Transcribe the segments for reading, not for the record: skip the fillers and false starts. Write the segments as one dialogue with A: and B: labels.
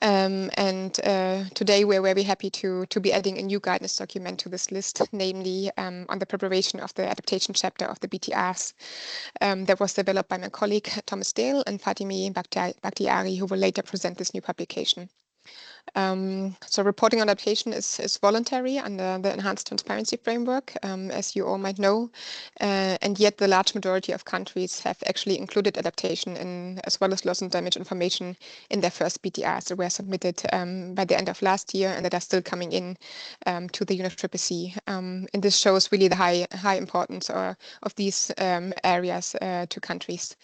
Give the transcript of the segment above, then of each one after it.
A: Today we're very happy to be adding a new guidance document to this list, namely on the preparation of the adaptation chapter of the BTRs that was developed by my colleague Thomas Dale and Fatimi Bakhtiari, who will later present this new publication. So reporting on adaptation is voluntary under the Enhanced Transparency Framework, as you all might know, and yet the large majority of countries have actually included adaptation in, as well as loss and damage information in their first BTRs that were submitted by the end of last year and that are still coming in to the UNFCCC. And this shows really the high importance of these areas to countries.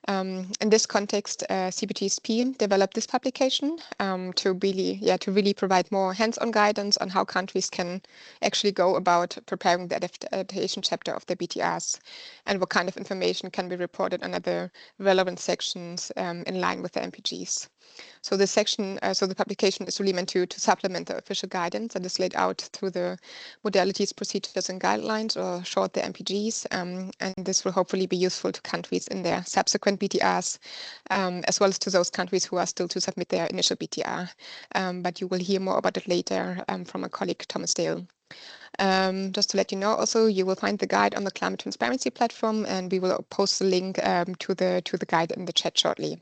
A: In this context, CBIT-GSP developed this publication to really provide more hands-on guidance on how countries can actually go about preparing the adaptation chapter of the BTRs and what kind of information can be reported under the relevant sections in line with the MPGs. So this section, so the publication is really meant to supplement the official guidance that is laid out through the modalities, procedures, and guidelines, or short, the MPGs. And this will hopefully be useful to countries in their subsequent BTRs, as well as to those countries who are still to submit their initial BTR. But you will hear more about it later from my colleague Thomas Dale. Just to let you know, also you will find the guide on the Climate Transparency platform, and we will post the link to the guide in the chat shortly.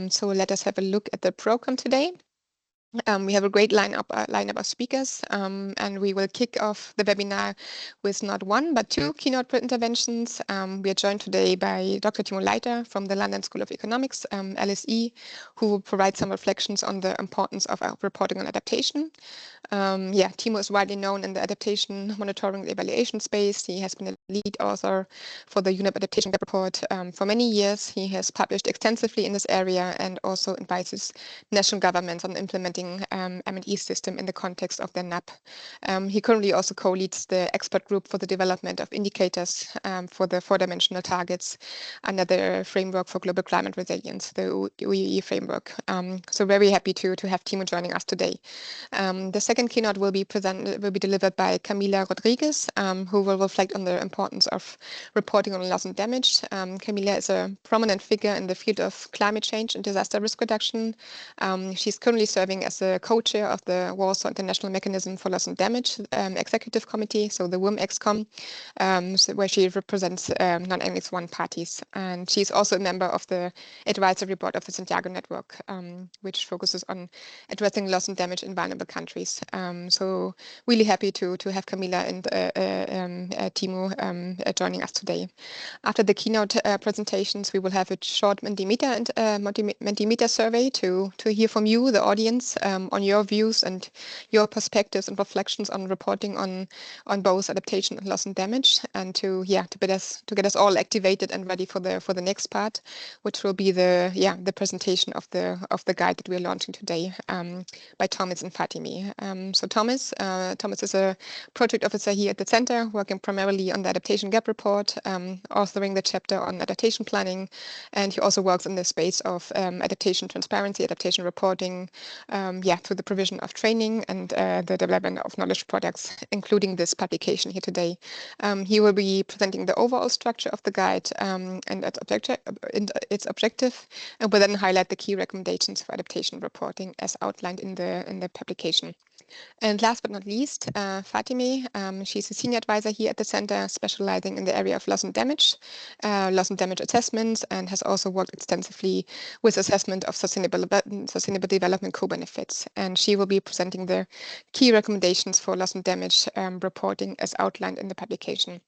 A: So let us have a look at the program today. We have a great lineup of speakers, and we will kick off the webinar with not one, but two keynote interventions. We are joined today by Dr. Timo Leiter from the London School of Economics, LSE, who will provide some reflections on the importance of reporting on adaptation. Timo is widely known in the adaptation monitoring and evaluation space. He has been a lead author for the UNEP Adaptation Gap Report for many years. He has published extensively in this area and also advises national governments on implementing M&E system in the context of their NAP. He currently also co-leads the expert group for the development of indicators for the four-dimensional targets under the Framework for Global Climate Resilience, the UEE framework. So very happy to have Timo joining us today. The second keynote will be delivered by Camila Rodriguez, who will reflect on the importance of reporting on loss and damage. Camila is a prominent figure in the field of climate change and disaster risk reduction. She's currently serving as the co-chair of the Warsaw International Mechanism for Loss and Damage Executive Committee, so the WIM-EXCOM, where she represents non-Annex 1 parties. And she's also a member of the advisory board of the Santiago Network, which focuses on addressing loss and damage in vulnerable countries. So really happy to have Camila and Timo joining us today. After the keynote presentations, we will have a short Mentimeter survey to hear from you, the audience, on your views and your perspectives and reflections on reporting on both adaptation and loss and damage, and to get us all activated and ready for the next part, which will be the presentation of the guide that we're launching today by Thomas and Fatimi. So Thomas is a project officer here at the center, working primarily on the Adaptation Gap Report, authoring the chapter on adaptation planning, and he also works in the space of adaptation transparency, adaptation reporting, through the provision of training and the development of knowledge products, including this publication here today. He will be presenting the overall structure of the guide and its objective, and will then highlight the key recommendations for adaptation reporting as outlined in the publication. And last but not least, Fatimi, she's a senior advisor here at the center, specializing in the area of loss and damage assessments, and has also worked extensively with assessment of sustainable development co-benefits. And she will be presenting the key recommendations for loss and damage reporting as outlined in the publication.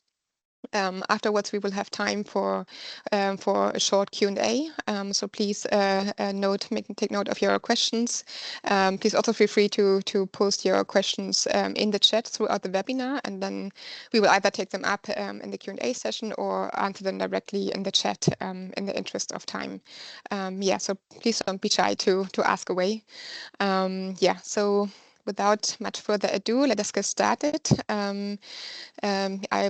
A: Afterwards, we will have time for a short Q&A. So please take note of your questions. Please also feel free to post your questions in the chat throughout the webinar, and then we will either take them up in the Q&A session or answer them directly in the chat in the interest of time. So please don't be shy to ask away. So without much further ado, let us get started. I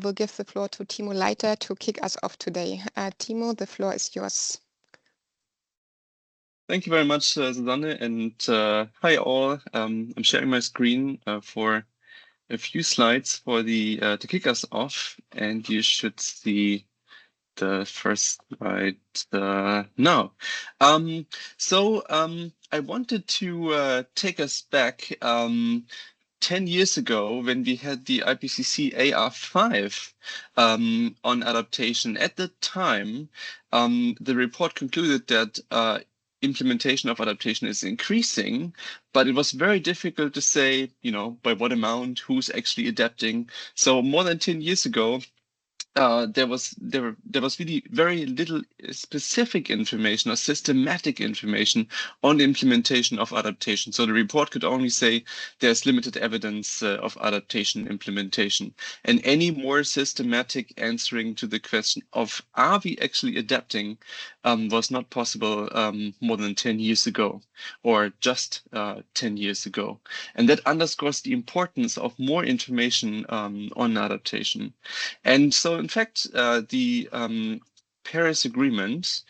A: will give the floor to Timo Leiter to kick us off today. Timo, the floor is yours.
B: Thank you very much, Susanne, and hi all. I'm sharing my screen for a few slides for to kick us off, and you should see the first slide now. I wanted to take us back 10 years ago when we had the IPCC AR5 on adaptation. At the time, the report concluded that implementation of adaptation is increasing, but it was very difficult to say, by what amount, who's actually adapting. So more than 10 years ago, there was really very little specific information or systematic information on the implementation of adaptation. So the report could only say there's limited evidence of adaptation implementation. And any more systematic answering to the question of are we actually adapting was not possible more than 10 years ago, or just 10 years ago. And that underscores the importance of more information on adaptation. And so, in fact, the Paris Agreement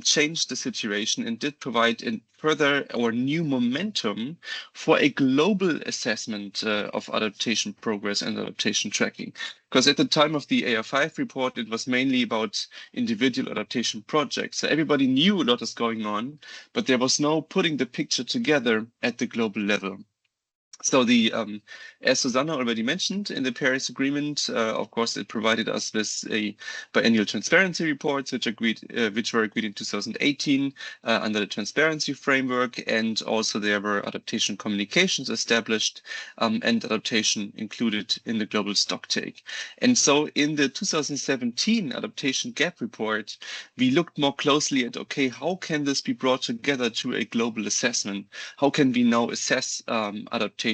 B: changed the situation and did provide a further or new momentum for a global assessment of adaptation progress and adaptation tracking. Because at the time of the AR5 report, it was mainly about individual adaptation projects. So everybody knew a lot is going on, but there was no putting the picture together at the global level. So as Susanna already mentioned, in the Paris Agreement, of course, it provided us with a biennial transparency reports, which were agreed in 2018 under the transparency framework, and also there were adaptation communications established and adaptation included in the global stocktake. And so in the 2017 adaptation gap report, we looked more closely at, okay, how can this be brought together to a global assessment? How can we now assess adaptation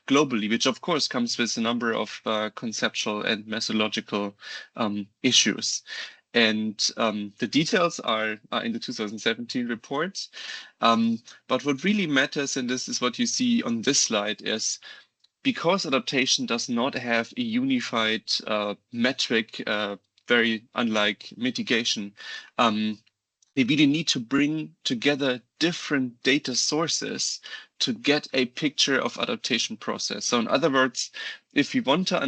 B: globally, which of course comes with a number of conceptual and methodological issues. And the details are in the 2017 report. But what really matters, and this is what you see on this slide, is because adaptation does not have a unified metric, very unlike mitigation, we really need to bring together different data sources to get a picture of adaptation process. So in other words, if we want to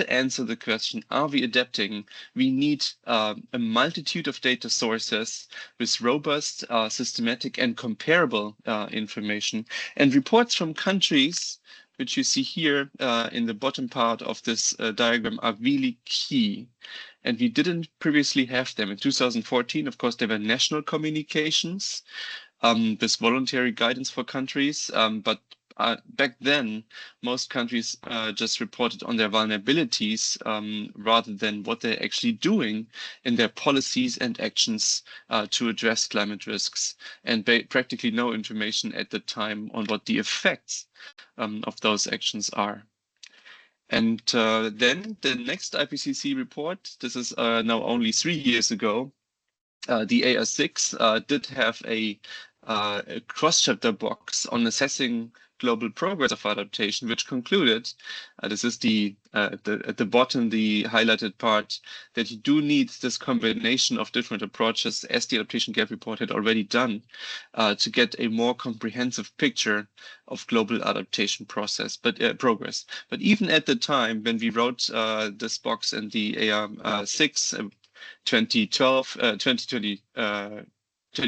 B: answer the question, are we adapting, we need a multitude of data sources with robust, systematic, and comparable information. And reports from countries, which you see here in the bottom part of this diagram, are really key. And we didn't previously have them. In 2014, of course, there were national communications with voluntary guidance for countries. But back then, most countries just reported on their vulnerabilities rather than what they're actually doing in their policies and actions to address climate risks, and practically no information at the time on what the effects of those actions are. And then the next IPCC report, this is now only 3 years ago, the AR6 did have a cross-chapter box on assessing global progress of adaptation, which concluded, this is at the bottom, the highlighted part, that you do need this combination of different approaches, as the Adaptation Gap Report had already done, to get a more comprehensive picture of global adaptation progress. But even at the time when we wrote this box in the AR6, 2020 to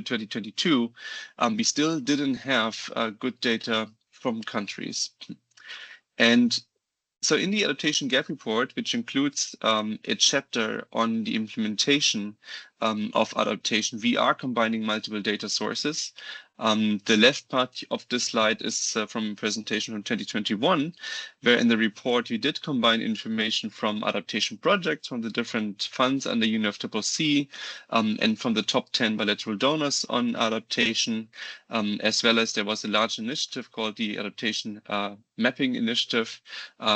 B: 2022, we still didn't have good data from countries. And so in the Adaptation Gap Report, which includes a chapter on the implementation of adaptation, we are combining multiple data sources. The left part of this slide is from a presentation from 2021, where in the report we did combine information from adaptation projects from the different funds under UNFCCC and from the top 10 bilateral donors on adaptation, as well as there was a large initiative called the Adaptation Mapping Initiative,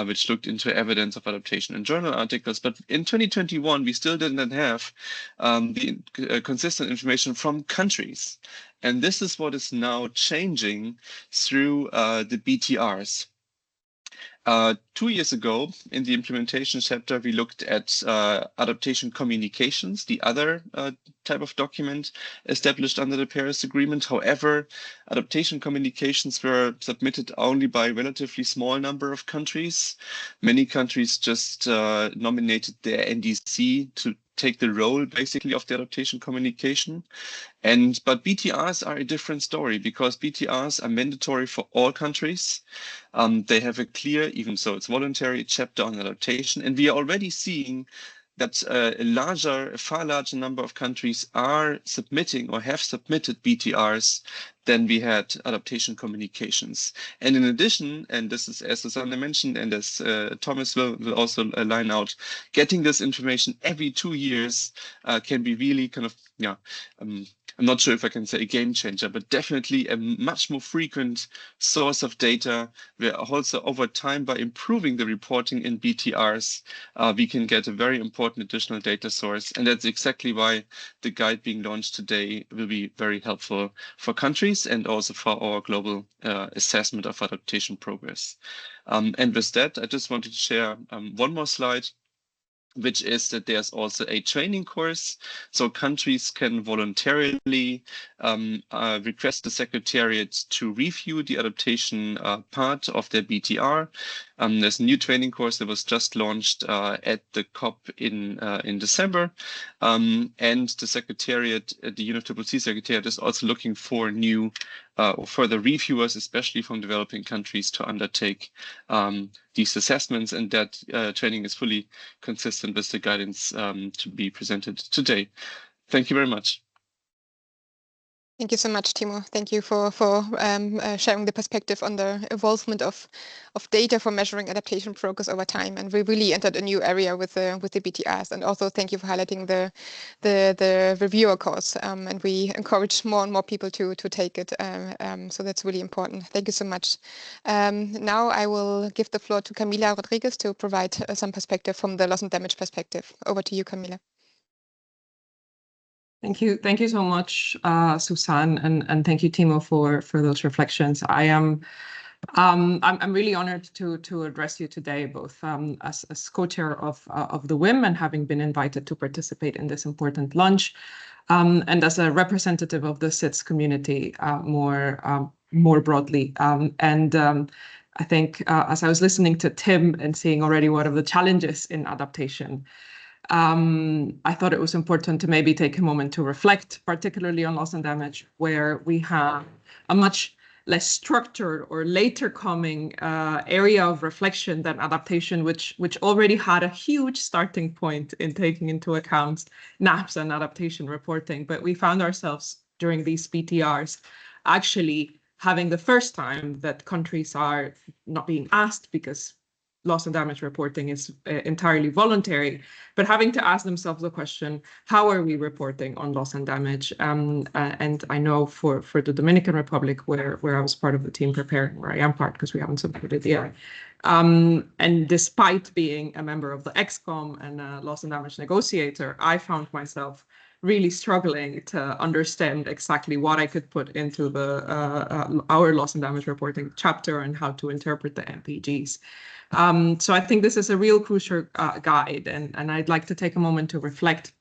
B: which looked into evidence of adaptation in journal articles. But in 2021, we still didn't have the consistent information from countries. And this is what is now changing through the BTRs. 2 years ago, in the implementation chapter, we looked at adaptation communications, the other type of document established under the Paris Agreement. However, adaptation communications were submitted only by a relatively small number of countries. Many countries just nominated their NDC to take the role, basically, of the adaptation communication. But BTRs are a different story because BTRs are mandatory for all countries. They have a clear, even so it's voluntary, chapter on adaptation. And we are already seeing that a far larger number of countries are submitting or have submitted BTRs than we had adaptation communications. And in addition, and this is as Susanne mentioned, and as Thomas will also line out, getting this information every 2 years can be really kind of, I'm not sure if I can say a game changer, but definitely a much more frequent source of data, where also over time, by improving the reporting in BTRs, we can get a very important additional data source. And that's exactly why the guide being launched today will be very helpful for countries and also for our global assessment of adaptation progress. And with that, I just wanted to share one more slide, which is that there's also a training course. So countries can voluntarily request the Secretariat to review the adaptation part of their BTR. There's a new training course that was just launched at the COP in December. And the Secretariat, the UNFCCC Secretariat, is also looking for new or further reviewers, especially from developing countries, to undertake these assessments, and that training is fully consistent with the guidance to be presented today. Thank you very much.
A: Thank you so much, Timo. Thank you for sharing the perspective on the involvement of data for measuring adaptation progress over time. And we really entered a new area with the BTRs. And also thank you for highlighting the reviewer course. And we encourage more and more people to take it. So that's really important. Thank you so much. Now I will give the floor to Camila Rodriguez to provide some perspective from the loss and damage perspective. Over to you, Camila.
C: Thank you so much, Susanne, and thank you, Timo, for those reflections. I'm really honored to address you today, both as co-chair of the WIM and having been invited to participate in this important launch, and as a representative of the SITS community more broadly. I think as I was listening to Tim and seeing already what are the challenges in adaptation, I thought it was important to maybe take a moment to reflect, particularly on loss and damage, where we have a much less structured or later coming area of reflection than adaptation, which already had a huge starting point in taking into account NAPs and adaptation reporting. But we found ourselves during these BTRs actually having the first time that countries are not being asked, because loss and damage reporting is entirely voluntary, but having to ask themselves the question, how are we reporting on loss and damage? And I know for the Dominican Republic, where I was part of the team preparing, where I am part because we haven't submitted it yet, and despite being a member of the EXCOM and a loss and damage negotiator, I found myself really struggling to understand exactly what I could put into our loss and damage reporting chapter and how to interpret the MPGs. So I think this is a real crucial guide, and I'd like to take a moment to reflect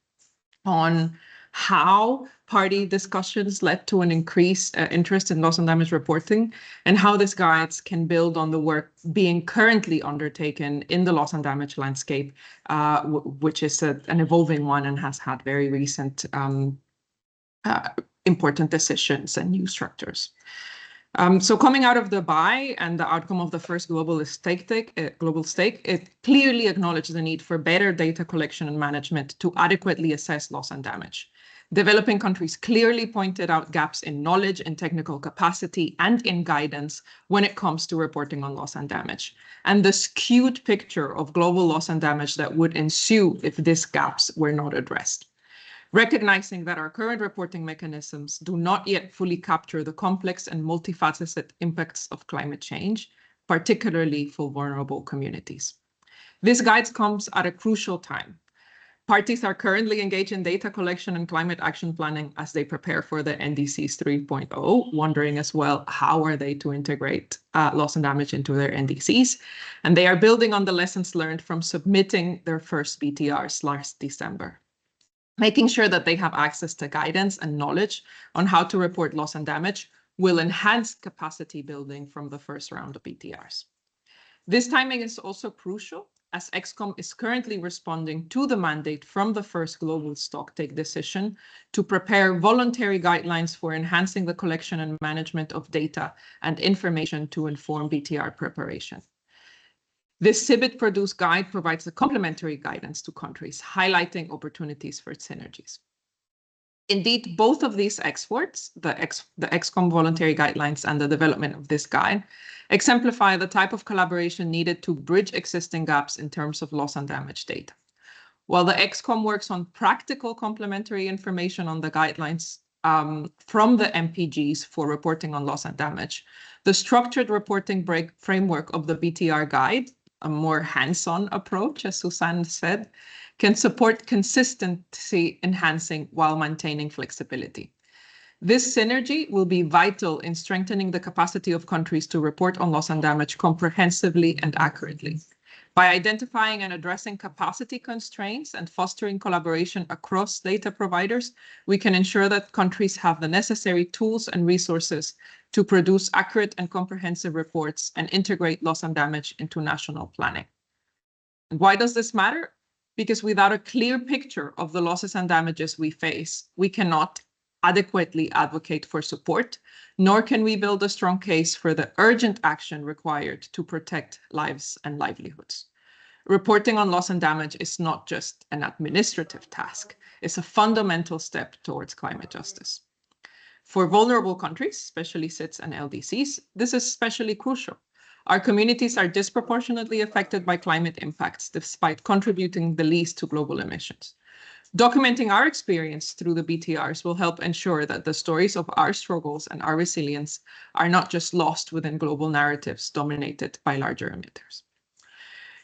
C: on how party discussions led to an increased interest in loss and damage reporting, and how these guides can build on the work being currently undertaken in the loss and damage landscape, which is an evolving one and has had very recent important decisions and new structures. So coming out of the BI and the outcome of the first global stake, it clearly acknowledged the need for better data collection and management to adequately assess loss and damage. Developing countries clearly pointed out gaps in knowledge and technical capacity and in guidance when it comes to reporting on loss and damage, and the skewed picture of global loss and damage that would ensue if these gaps were not addressed. Recognizing that our current reporting mechanisms do not yet fully capture the complex and multifaceted impacts of climate change, particularly for vulnerable communities. This guide comes at a crucial time, Parties are currently engaged in data collection and climate action planning as they prepare for the NDCs 3.0, wondering as well, how are they to integrate loss and damage into their NDCs? And they are building on the lessons learned from submitting their first BTRs last December, making sure that they have access to guidance and knowledge on how to report loss and damage will enhance capacity building from the first round of BTRs. This timing is also crucial as ExCom is currently responding to the mandate from the first global stocktake decision to prepare voluntary guidelines for enhancing the collection and management of data and information to inform BTR preparation. This CBIT-produced guide provides a complementary guidance to countries, highlighting opportunities for synergies. Indeed, both of these exports, the ExCom voluntary guidelines and the development of this guide, exemplify the type of collaboration needed to bridge existing gaps in terms of loss and damage data. While the ExCom works on practical complementary information on the guidelines from the MPGs for reporting on loss and damage, the structured reporting framework of the BTR guide, a more hands-on approach, as Susanne said, can support consistency enhancing while maintaining flexibility. This synergy will be vital in strengthening the capacity of countries to report on loss and damage comprehensively and accurately. By identifying and addressing capacity constraints and fostering collaboration across data providers, we can ensure that countries have the necessary tools and resources to produce accurate and comprehensive reports and integrate loss and damage into national planning. And why does this matter? Because without a clear picture of the losses and damages we face, we cannot adequately advocate for support, nor can we build a strong case for the urgent action required to protect lives and livelihoods. Reporting on loss and damage is not just an administrative task, it's a fundamental step towards climate justice. For vulnerable countries, especially SIDS and LDCs, this is especially crucial. Our communities are disproportionately affected by climate impacts, despite contributing the least to global emissions. Documenting our experience through the BTRs will help ensure that the stories of our struggles and our resilience are not just lost within global narratives dominated by larger emitters.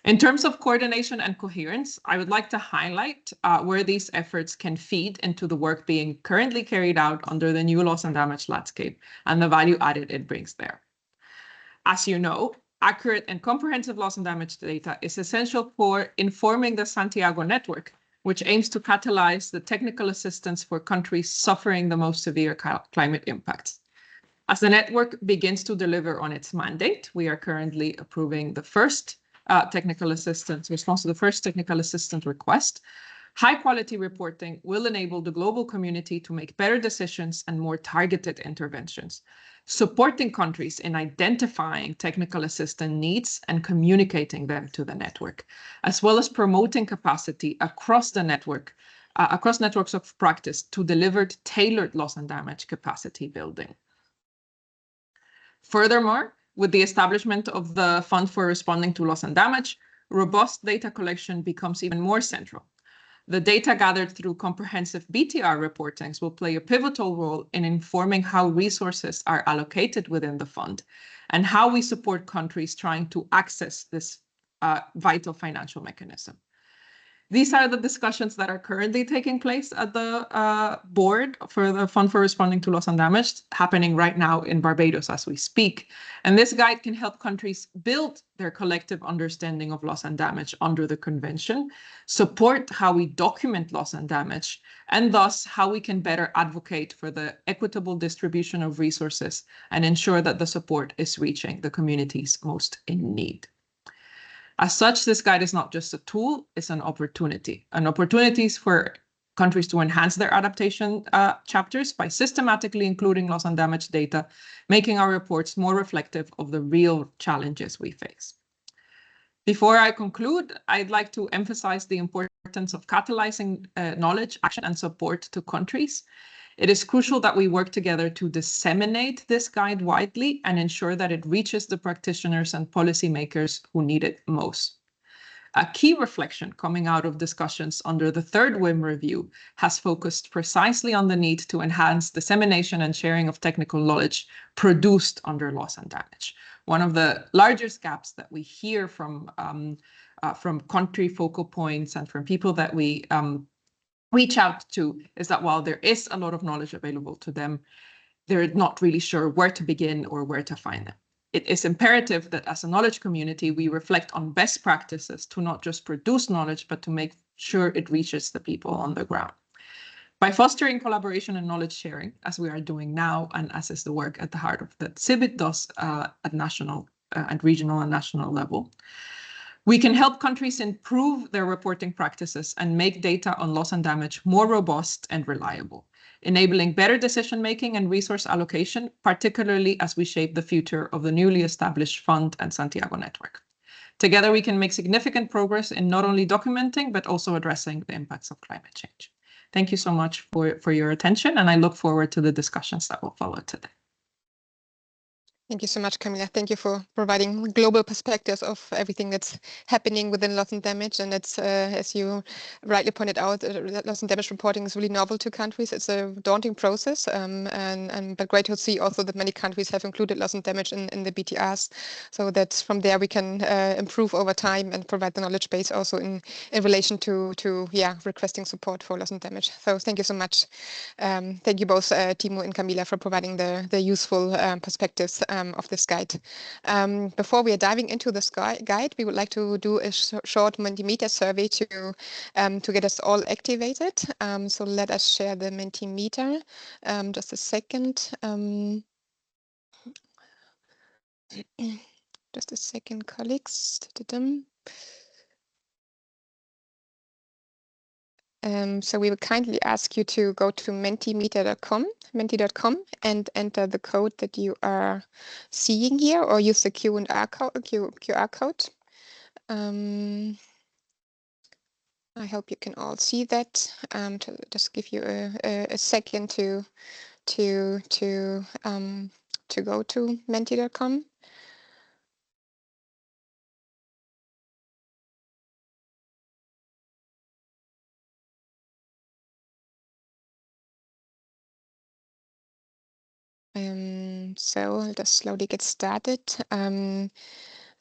C: In terms of coordination and coherence, I would like to highlight where these efforts can feed into the work being currently carried out under the new loss and damage landscape and the value added it brings there. As you know, accurate and comprehensive loss and damage data is essential for informing the Santiago network, which aims to catalyze the technical assistance for countries suffering the most severe climate impacts. As the network begins to deliver on its mandate, we are currently approving the first technical assistance, response to the first technical assistance request. High-quality reporting will enable the global community to make better decisions and more targeted interventions, supporting countries in identifying technical assistance needs and communicating them to the network, as well as promoting capacity across the network, across networks of practice to deliver tailored loss and damage capacity building. Furthermore, with the establishment of the Fund for Responding to Loss and Damage, robust data collection becomes even more central. The data gathered through comprehensive BTR reportings will play a pivotal role in informing how resources are allocated within the fund and how we support countries trying to access this vital financial mechanism. These are the discussions that are currently taking place at the board for the Fund for Responding to Loss and Damage, happening right now in Barbados as we speak. And this guide can help countries build their collective understanding of loss and damage under the convention, support how we document loss and damage, and thus how we can better advocate for the equitable distribution of resources and ensure that the support is reaching the communities most in need. As such, this guide is not just a tool, it's an opportunity. An opportunity for countries to enhance their adaptation chapters by systematically including loss and damage data, making our reports more reflective of the real challenges we face. Before I conclude, I'd like to emphasize the importance of catalyzing knowledge, action, and support to countries. It is crucial that we work together to disseminate this guide widely and ensure that it reaches the practitioners and policymakers who need it most. A key reflection coming out of discussions under the third WIM review has focused precisely on the need to enhance dissemination and sharing of technical knowledge produced under loss and damage. One of the largest gaps that we hear from from country focal points and from people that we reach out to, is that while there is a lot of knowledge available to them, they're not really sure where to begin or where to find them. It is imperative that as a knowledge community, we reflect on best practices to not just produce knowledge, but to make sure it reaches the people on the ground. By fostering collaboration and knowledge sharing, as we are doing now, and as is the work at the heart of that CBIT does at national and regional and national level, we can help countries improve their reporting practices and make data on loss and damage more robust and reliable, enabling better decision-making and resource allocation, particularly as we shape the future of the newly established fund and Santiago network. Together, we can make significant progress in not only documenting, but also addressing the impacts of climate change. Thank you so much for your attention, and I look forward to the discussions that will follow today.
A: Thank you so much, Camilla. Thank you for providing global perspectives of everything that's happening within loss and damage. And it's, as you rightly pointed out, loss and damage reporting is really novel to countries. It's a daunting process, but great to see also that many countries have included loss and damage in the BTRs. So that from there we can improve over time and provide the knowledge base also in relation to requesting support for loss and damage. So thank you so much. Thank you both, Timo and Camilla, for providing the useful perspectives of this guide. Before we are diving into this guide, we would like to do a short Mentimeter survey to get us all activated. So let us share the Mentimeter. Just a second. Just a second, colleagues. So we would kindly ask you to go to mentimeter.com and enter the code that you are seeing here, or use the QR code. I hope you can all see that. To just give you a second to go to menti.com. So I'll just slowly get started.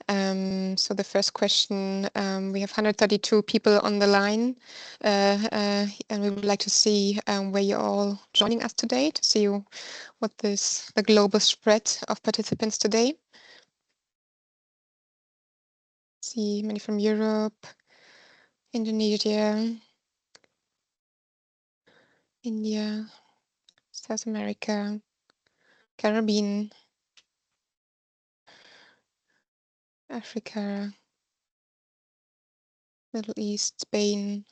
A: So the first question, we have 132 people on the line, and we would like to see where you're all joining us today, to see what is the global spread of participants today. See many from Europe, Indonesia, India, South America, Caribbean, Africa, Middle East, Spain,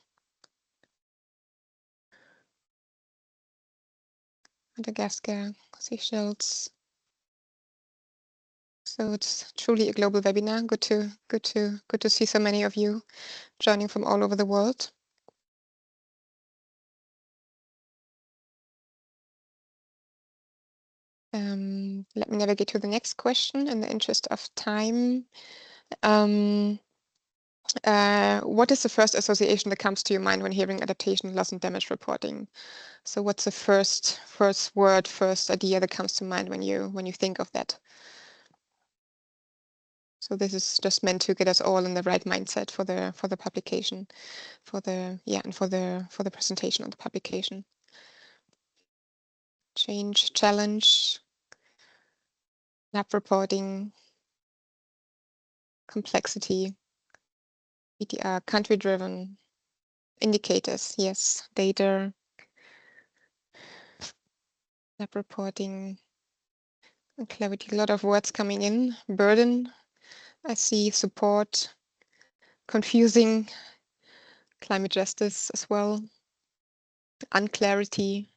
A: Madagascar, Seychelles. So it's truly a global webinar. Good to see so many of you joining from all over the world. Let me navigate to the next question in the interest of time. What is the first association that comes to your mind when hearing adaptation, loss and damage reporting? So what's the first word, first idea that comes to mind when you think of that? So this is just meant to get us all in the right mindset for the publication, and for the presentation of the publication. Change, challenge, lab reporting, complexity, BTR, country-driven, indicators, yes, data, lab reporting, and clarity. A lot of words coming in. Burden, I see support, confusing, climate justice as well, unclarity,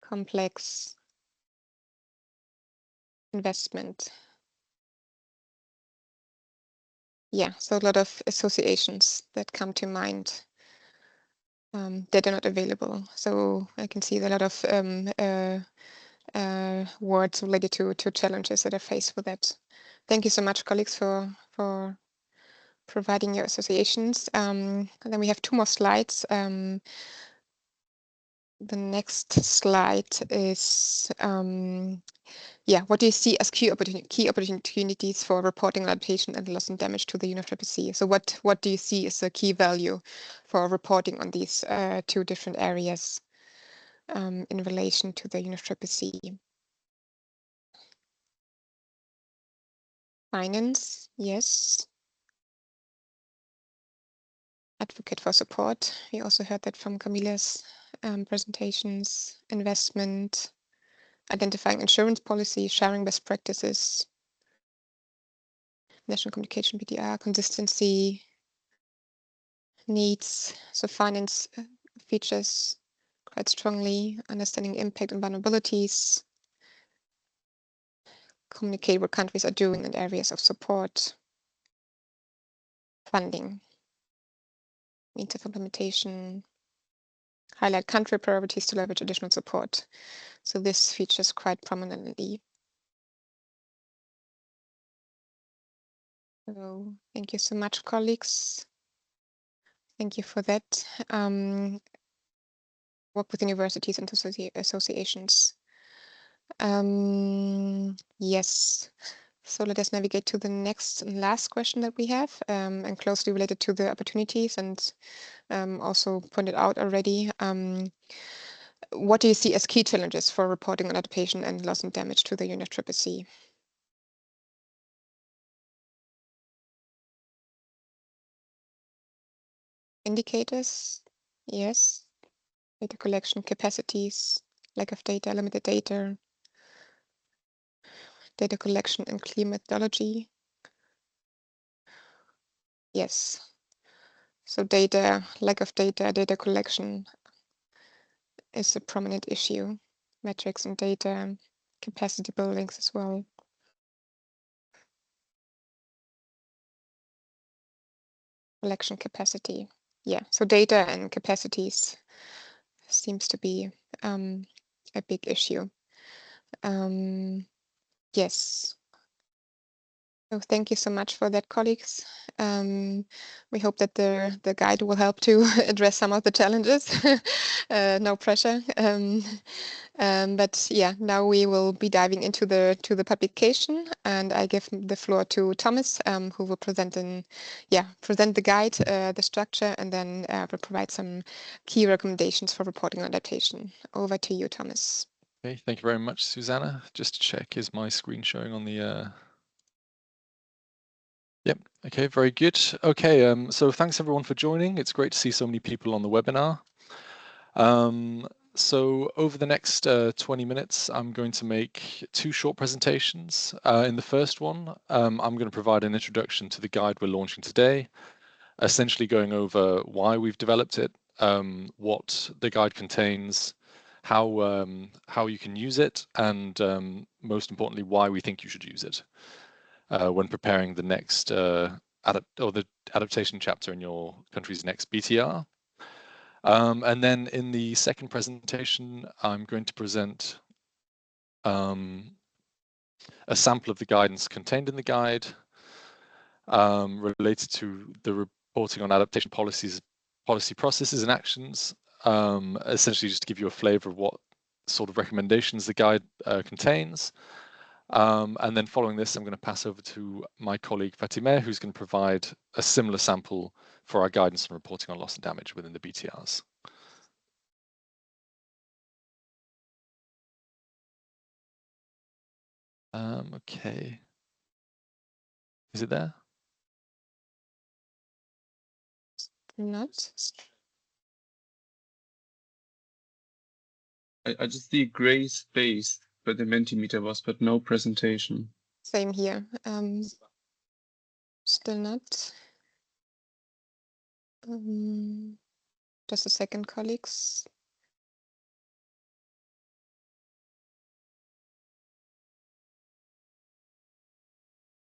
A: complex, investment. Yeah, so a lot of associations that come to mind that are not available. So I can see a lot of words related to challenges that are faced with that. Thank you so much, colleagues, for providing your associations. And then we have two more slides. the next slide is, what do you see as key opportunities for reporting adaptation and loss and damage to the UNFCCC? So what do you see as a key value for reporting on these two different areas in relation to the UNFCCC? Finance, yes. Advocate for support. We also heard that from Camilla's presentations. Investment, identifying insurance policy, sharing best practices, national communication, BTR, consistency, needs. So finance features quite strongly, understanding impact and vulnerabilities, communicate what countries are doing in areas of support, funding, means of implementation, highlight country priorities to leverage additional support. So this features quite prominently. So thank you so much, colleagues. Thank you for that. Work with universities and associations. Yes. So let us navigate to the next and last question that we have, and closely related to the opportunities and also pointed out already. What do you see as key challenges for reporting on adaptation and loss and damage to the UNFCCC? Indicators, yes. Data collection capacities, lack of data, limited data, data collection and clear methodology. Yes. So data, lack of data, data collection is a prominent issue. Metrics and data, capacity buildings as well. Collection capacity. Yeah, so data and capacities seems to be a big issue. Yes. So thank you so much for that, colleagues. We hope that the guide will help to address some of the challenges. No pressure. But yeah, now we will be diving into the publication, and I give the floor to Thomas, who will present the guide, the structure, and then will provide some key recommendations for reporting on adaptation. Over to you, Thomas.
D: Okay, thank you very much, Susanna. Just to check, is my screen showing on the Yep. Okay, very good. Okay, so thanks everyone for joining. It's great to see so many people on the webinar. So over the next 20 minutes, I'm going to make two short presentations. In the first one, I'm going to provide an introduction to the guide we're launching today, essentially going over why we've developed it, what the guide contains, how you can use it, and most importantly, why we think you should use it when preparing the next the adaptation chapter in your country's next BTR. And then in the second presentation, I'm going to present a sample of the guidance contained in the guide related to the reporting on adaptation policy processes and actions, essentially just to give you a flavor of what sort of recommendations the guide contains. And then following this, I'm going to pass over to my colleague Fatime, who's going to provide a similar sample for our guidance on reporting on loss and damage within the BTRs. Okay. Is it there?
A: Not.
B: I just see a gray space where the Mentimeter was, but no presentation.
A: Same here. Still not. Just a second, colleagues.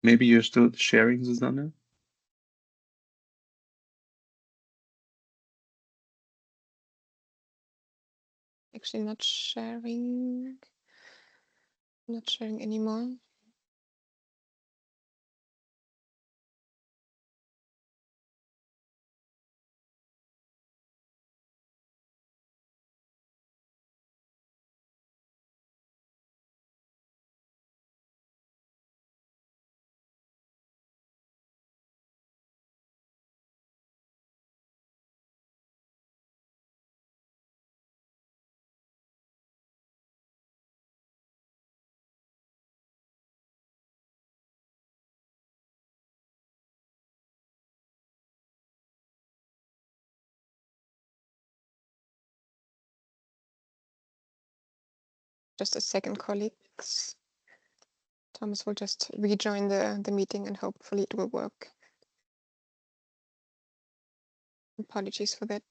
B: Maybe you're still sharing, Susanne?
A: Actually not sharing. Not sharing anymore. Just a second, colleagues. Thomas will just rejoin the meeting and hopefully it will work. Apologies for that.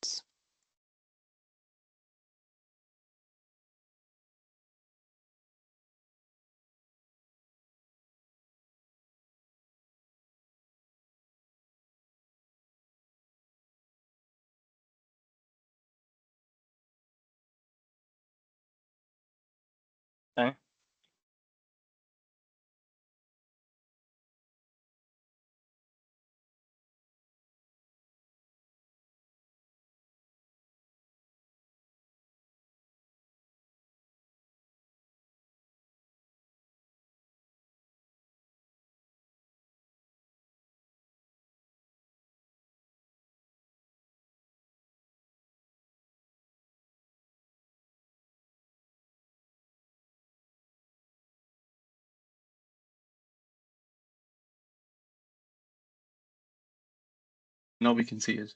E: Okay.
B: Now we can see it.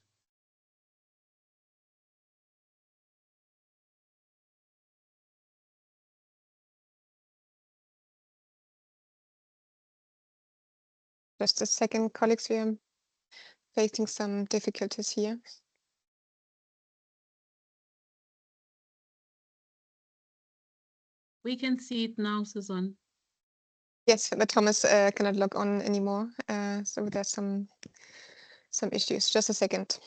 A: Just a second, colleagues. We are facing some difficulties here.
F: We can see it now, Susan.
A: Yes, but Thomas cannot log on anymore. So there's some issues. Just a second.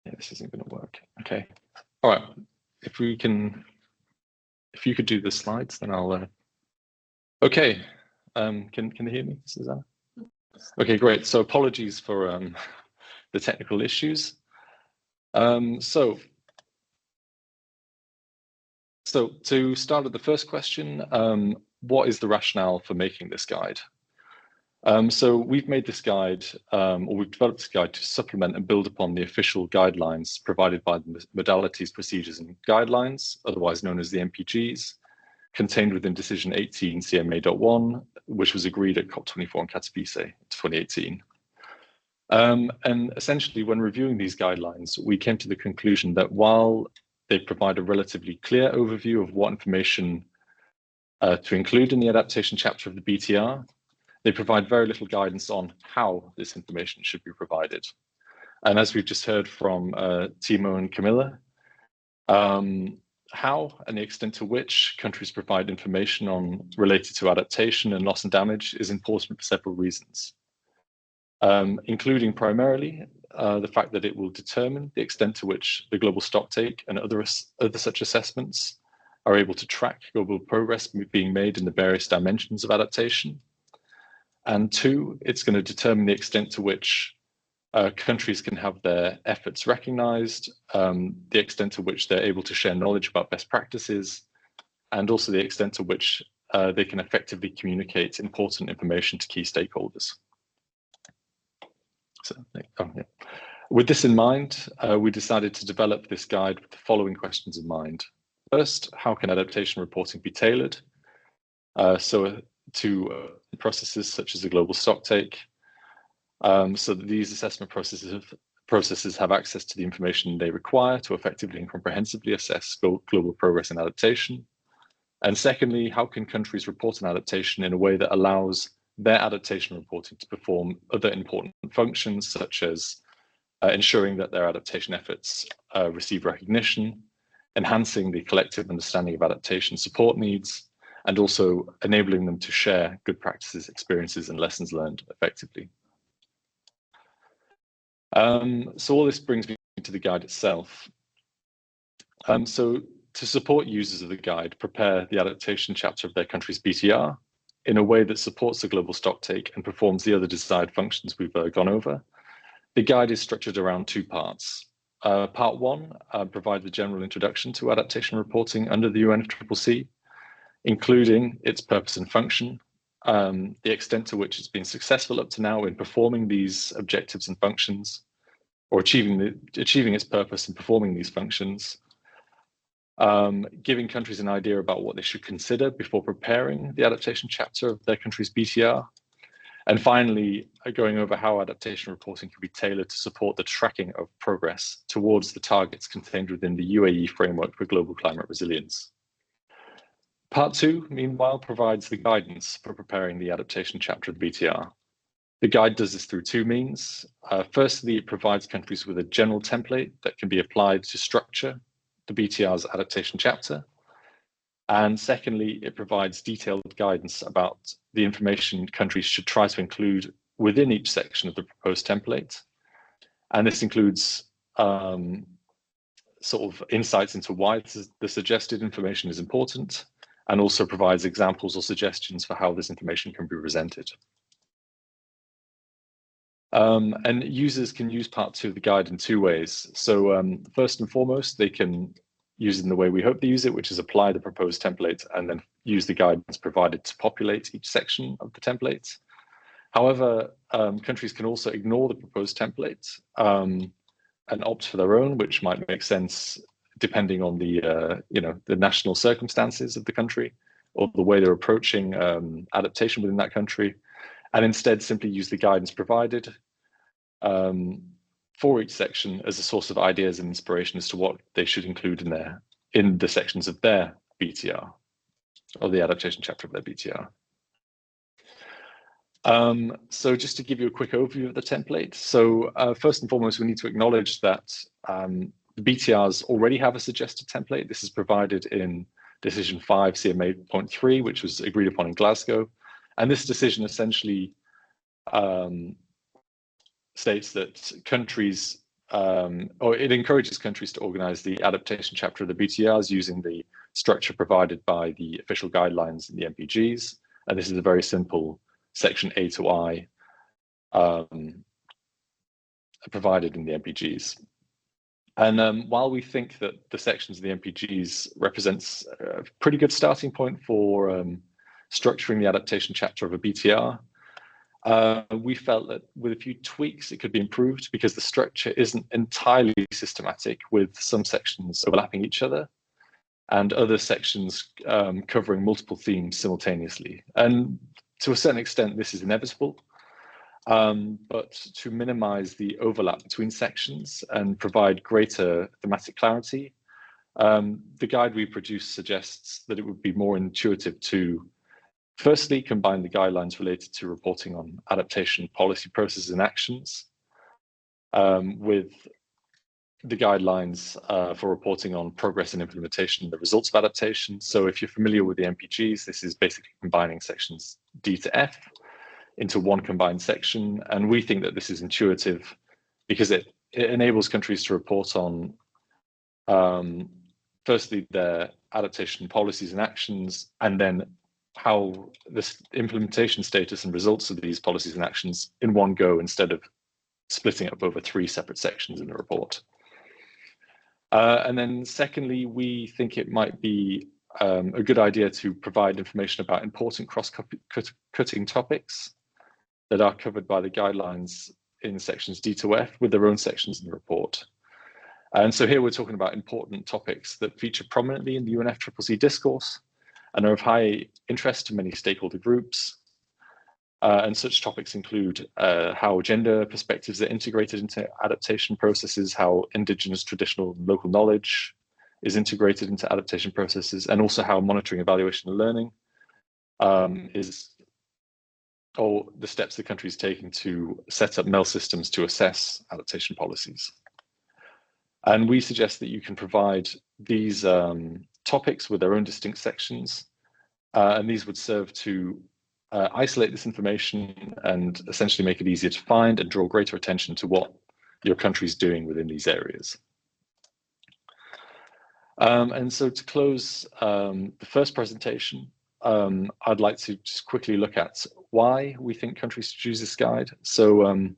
D: Yeah, this isn't going to work. Okay. All right. If you could do the slides, then I'll. Okay. Can you hear me, Susanna? Okay, great. So apologies for the technical issues. So to start with the first question, what is the rationale for making this guide? So we've made this guide, or we've developed this guide to supplement and build upon the official guidelines provided by the Modalities, Procedures and Guidelines, otherwise known as the MPGs, contained within Decision 18 CMA.1, which was agreed at COP24 in Katowice in 2018. And essentially, when reviewing these guidelines, we came to the conclusion that while they provide a relatively clear overview of what information to include in the adaptation chapter of the BTR, they provide very little guidance on how this information should be provided. And as we've just heard from Timo and Camilla, how and the extent to which countries provide information related to adaptation and loss and damage is important for several reasons, including primarily the fact that it will determine the extent to which the global stocktake and other such assessments are able to track global progress being made in the various dimensions of adaptation. And two, it's going to determine the extent to which countries can have their efforts recognized, the extent to which they're able to share knowledge about best practices, and also the extent to which they can effectively communicate important information to key stakeholders. So, yeah. With this in mind, we decided to develop this guide with the following questions in mind. First, how can adaptation reporting be tailored to processes such as a global stocktake, so that these assessment processes have access to the information they require to effectively and comprehensively assess global progress in adaptation? And secondly, how can countries report on adaptation in a way that allows their adaptation reporting to perform other important functions, such as ensuring that their adaptation efforts receive recognition, enhancing the collective understanding of adaptation support needs, and also enabling them to share good practices, experiences, and lessons learned effectively. So all this brings me to the guide itself. So to support users of the guide, prepare the adaptation chapter of their country's BTR in a way that supports the global stocktake and performs the other desired functions we've gone over. The guide is structured around two parts. Part one provides a general introduction to adaptation reporting under the UNFCCC, including its purpose and function, the extent to which it's been successful up to now in performing these objectives and functions, or achieving its purpose and performing these functions, giving countries an idea about what they should consider before preparing the adaptation chapter of their country's BTR, and finally, going over how adaptation reporting can be tailored to support the tracking of progress towards the targets contained within the UAE framework for global climate resilience. Part two, meanwhile, provides the guidance for preparing the adaptation chapter of the BTR. The guide does this through two means. Firstly, it provides countries with a general template that can be applied to structure the BTR's adaptation chapter. And secondly, it provides detailed guidance about the information countries should try to include within each section of the proposed template. And this includes sort of insights into why the suggested information is important, and also provides examples or suggestions for how this information can be presented. And users can use part two of the guide in two ways. So first and foremost, they can use it in the way we hope they use it, which is apply the proposed template and then use the guidance provided to populate each section of the template. However, countries can also ignore the proposed template and opt for their own, which might make sense depending on the the national circumstances of the country or the way they're approaching adaptation within that country, and instead simply use the guidance provided for each section as a source of ideas and inspiration as to what they should include in the sections of their BTR, or the adaptation chapter of their BTR. So just to give you a quick overview of the template. So first and foremost, we need to acknowledge that the BTRs already have a suggested template. This is provided in Decision 5 CMA.3, which was agreed upon in Glasgow. And this decision essentially states that countries, or it encourages countries to organize the adaptation chapter of the BTRs using the structure provided by the official guidelines in the MPGs. And this is a very simple section A to I provided in the MPGs. And while we think that the sections of the MPGs represents a pretty good starting point for structuring the adaptation chapter of a BTR, we felt that with a few tweaks, it could be improved because the structure isn't entirely systematic, with some sections overlapping each other and other sections covering multiple themes simultaneously. And to a certain extent, this is inevitable, but to minimize the overlap between sections and provide greater thematic clarity, the guide we produced suggests that it would be more intuitive to firstly combine the guidelines related to reporting on adaptation policy processes and actions with the guidelines for reporting on progress and implementation and the results of adaptation. So if you're familiar with the MPGs, this is basically combining sections D to F into one combined section. And we think that this is intuitive because it enables countries to report on, firstly, their adaptation policies and actions, and then how this implementation status and results of these policies and actions in one go instead of splitting up over three separate sections in the report. And then secondly, we think it might be a good idea to provide information about important cross-cutting topics that are covered by the guidelines in sections D to F with their own sections in the report. And so here we're talking about important topics that feature prominently in the UNFCCC discourse and are of high interest to many stakeholder groups. And such topics include how gender perspectives are integrated into adaptation processes, how indigenous, traditional, and local knowledge is integrated into adaptation processes, and also how monitoring, evaluation, and learning or the steps the country is taking to set up MEL systems to assess adaptation policies. And we suggest that you can provide these topics with their own distinct sections, and these would serve to isolate this information and essentially make it easier to find and draw greater attention to what your country's doing within these areas. And so to close the first presentation, I'd like to just quickly look at why we think countries should use this guide. So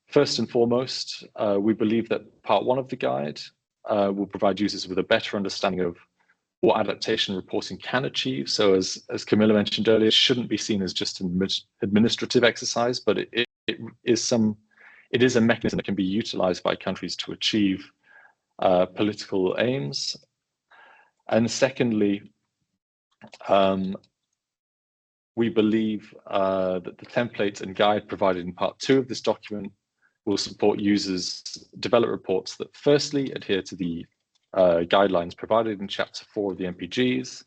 D: first and foremost, we believe that part 1 of the guide will provide users with a better understanding of what adaptation reporting can achieve. So as Camilla mentioned earlier, it shouldn't be seen as just an administrative exercise, but it is a mechanism that can be utilized by countries to achieve political aims. And secondly, we believe that the template and guide provided in part 2 of this document will support users develop reports that firstly adhere to the guidelines provided in chapter 4 of the MPGs.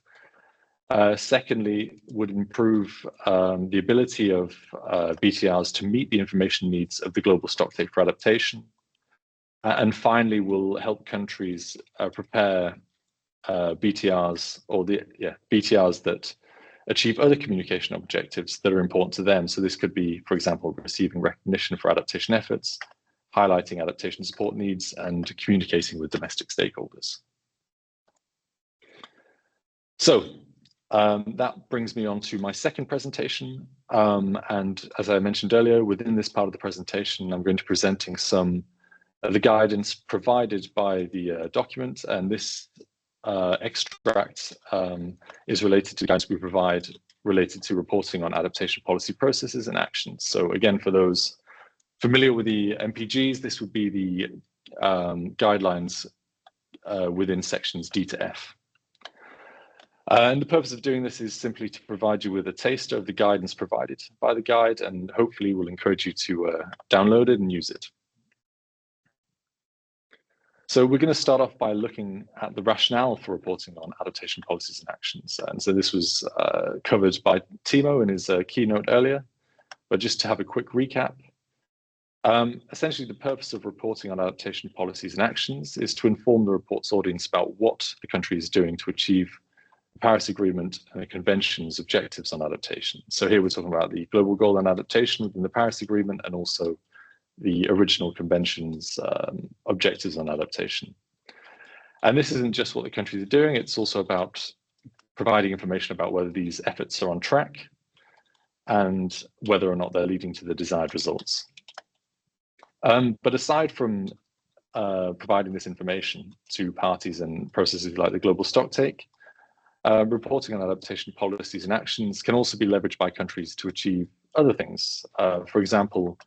D: Secondly, would improve the ability of BTRs to meet the information needs of the global stocktake for adaptation. And finally, will help countries prepare BTRs or BTRs that achieve other communication objectives that are important to them. So this could be, for example, receiving recognition for adaptation efforts, highlighting adaptation support needs, and communicating with domestic stakeholders. So that brings me on to my second presentation. And as I mentioned earlier, within this part of the presentation, I'm going to be presenting some of the guidance provided by the document. And this extract is related to guidance we provide related to reporting on adaptation policy processes and actions. So again, for those familiar with the MPGs, this would be the guidelines within sections D to F. And the purpose of doing this is simply to provide you with a taster of the guidance provided by the guide, and hopefully will encourage you to download it and use it. So we're going to start off by looking at the rationale for reporting on adaptation policies and actions. And so this was covered by Timo in his keynote earlier, but just to have a quick recap. Essentially, the purpose of reporting on adaptation policies and actions is to inform the report's audience about what the country is doing to achieve the Paris Agreement and the Convention's objectives on adaptation. So here we're talking about the global goal on adaptation within the Paris Agreement and also the original Convention's objectives on adaptation. And this isn't just what the countries are doing, it's also about providing information about whether these efforts are on track and whether or not they're leading to the desired results. But aside from providing this information to parties and processes like the global stocktake, reporting on adaptation policies and actions can also be leveraged by countries to achieve other things. For example,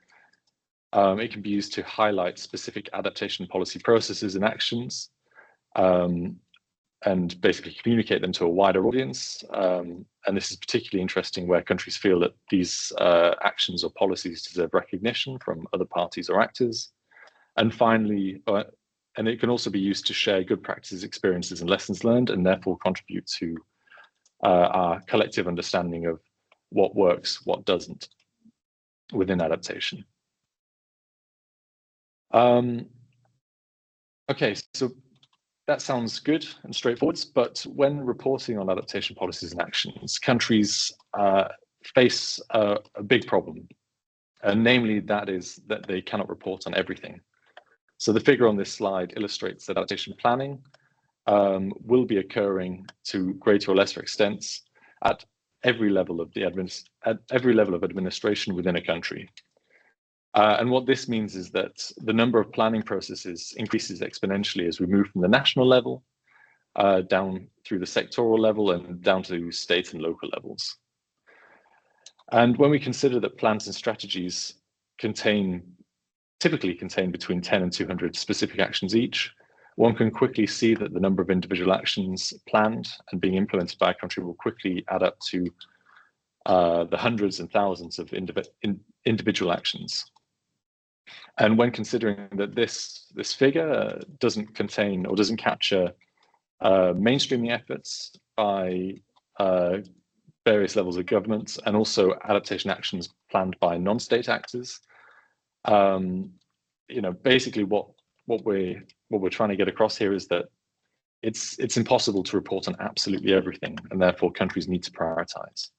D: it can be used to highlight specific adaptation policy processes and actions, and basically communicate them to a wider audience. And this is particularly interesting where countries feel that these actions or policies deserve recognition from other parties or actors. And finally, and it can also be used to share good practices, experiences, and lessons learned, and therefore contribute to our collective understanding of what works, what doesn't within adaptation. Okay, so that sounds good and straightforward, but when reporting on adaptation policies and actions, countries face a big problem, and namely that is that they cannot report on everything. So the figure on this slide illustrates that adaptation planning will be occurring to greater or lesser extents at every level of administration within a country. And what this means is that the number of planning processes increases exponentially as we move from the national level down through the sectoral level and down to state and local levels. And when we consider that plans and strategies typically contain between 10 and 200 specific actions each, one can quickly see that the number of individual actions planned and being implemented by a country will quickly add up to the hundreds and thousands of individual actions. And when considering that this figure doesn't contain or doesn't capture mainstreaming efforts by various levels of government and also adaptation actions planned by non-state actors, basically what we're trying to get across here is that it's impossible to report on absolutely everything, and therefore countries need to prioritize.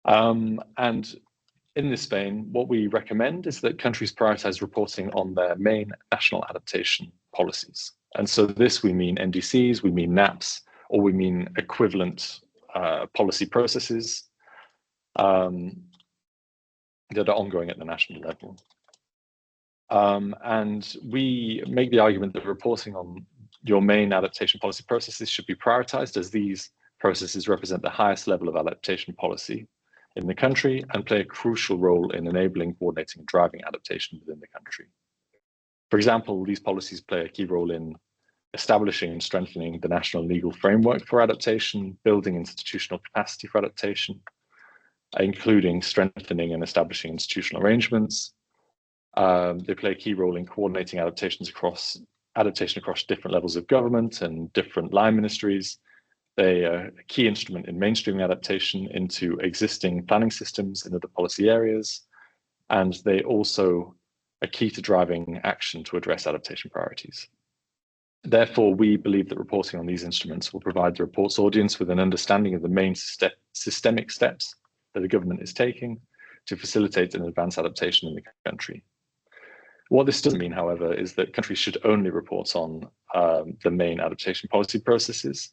D: And In this vein, what we recommend is that countries prioritize reporting on their main national adaptation policies. And so this we mean NDCs, we mean NAPs, or we mean equivalent policy processes that are ongoing at the national level. And we make the argument that reporting on your main adaptation policy processes should be prioritized, as these processes represent the highest level of adaptation policy in the country and play a crucial role in enabling, coordinating, and driving adaptation within the country. For example, these policies play a key role in establishing and strengthening the national legal framework for adaptation, building institutional capacity for adaptation, including strengthening and establishing institutional arrangements. They play a key role in coordinating adaptation across different levels of government and different line ministries. They are a key instrument in mainstreaming adaptation into existing planning systems in other policy areas, and they also are key to driving action to address adaptation priorities. Therefore, we believe that reporting on these instruments will provide the report's audience with an understanding of the main systemic steps that the government is taking to facilitate and advance adaptation in the country. What this doesn't mean, however, is that countries should only report on the main adaptation policy processes.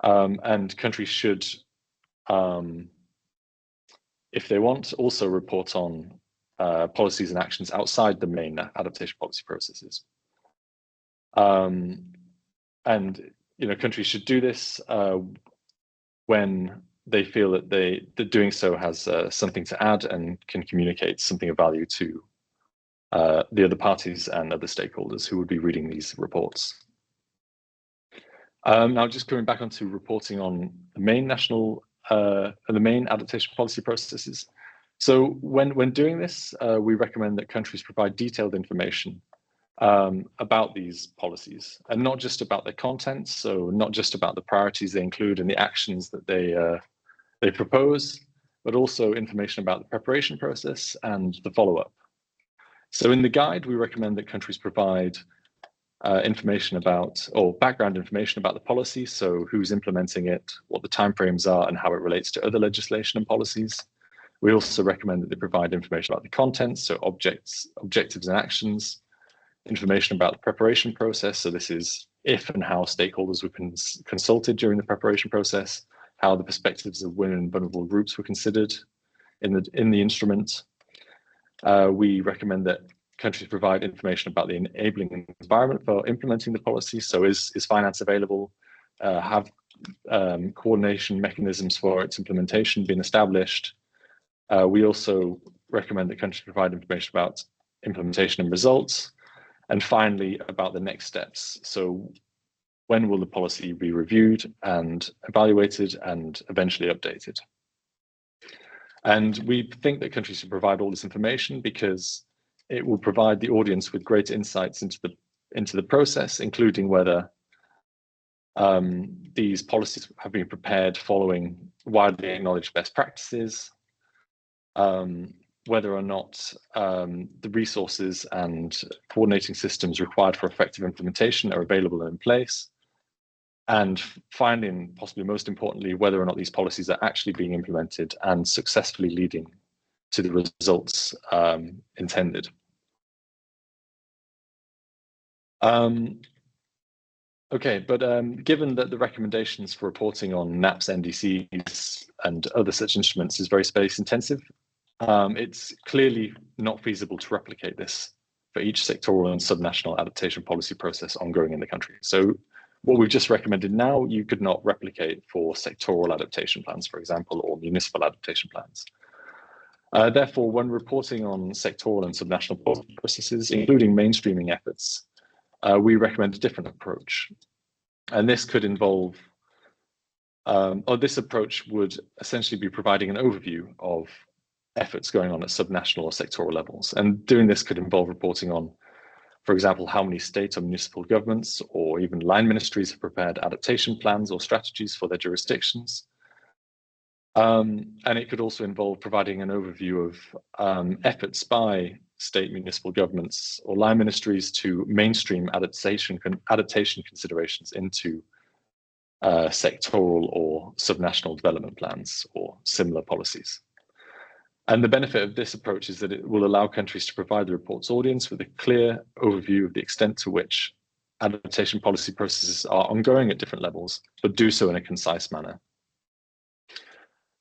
D: And countries should, if they want, also report on policies and actions outside the main adaptation policy processes. And countries should do this when they feel that doing so has something to add and can communicate something of value to the other parties and other stakeholders who would be reading these reports. Now, just coming back onto reporting on the main adaptation policy processes. So when doing this, we recommend that countries provide detailed information about these policies, and not just about their contents, so not just about the priorities they include and the actions that they propose, but also information about the preparation process and the follow-up. So in the guide, we recommend that countries provide information about, or background information about the policy, so who's implementing it, what the timeframes are, and how it relates to other legislation and policies. We also recommend that they provide information about the contents, so objectives and actions, information about the preparation process, so this is if and how stakeholders were consulted during the preparation process, how the perspectives of women and vulnerable groups were considered in the instrument. We recommend that countries provide information about the enabling environment for implementing the policy. So is finance available? Have coordination mechanisms for its implementation been established? We also recommend that countries provide information about implementation and results. And finally, about the next steps. So when will the policy be reviewed and evaluated and eventually updated? And we think that countries should provide all this information because it will provide the audience with greater insights into the process, including whether these policies have been prepared following widely acknowledged best practices, whether or not the resources and coordinating systems required for effective implementation are available and in place, and finally, and possibly most importantly, whether or not these policies are actually being implemented and successfully leading to the results intended. Okay, but given that the recommendations for reporting on NAPs, NDCs, and other such instruments is very space intensive, it's clearly not feasible to replicate this for each sectoral and subnational adaptation policy process ongoing in the country. So what we've just recommended now, you could not replicate for sectoral adaptation plans, for example, or municipal adaptation plans. Therefore, when reporting on sectoral and subnational policy processes, including mainstreaming efforts, we recommend a different approach. And this could involve, or this approach would essentially be providing an overview of efforts going on at subnational or sectoral levels. And doing this could involve reporting on, for example, how many state or municipal governments or even line ministries have prepared adaptation plans or strategies for their jurisdictions. And it could also involve providing an overview of efforts by state, municipal governments or line ministries to mainstream adaptation considerations into sectoral or subnational development plans or similar policies. And the benefit of this approach is that it will allow countries to provide the report's audience with a clear overview of the extent to which adaptation policy processes are ongoing at different levels, but do so in a concise manner.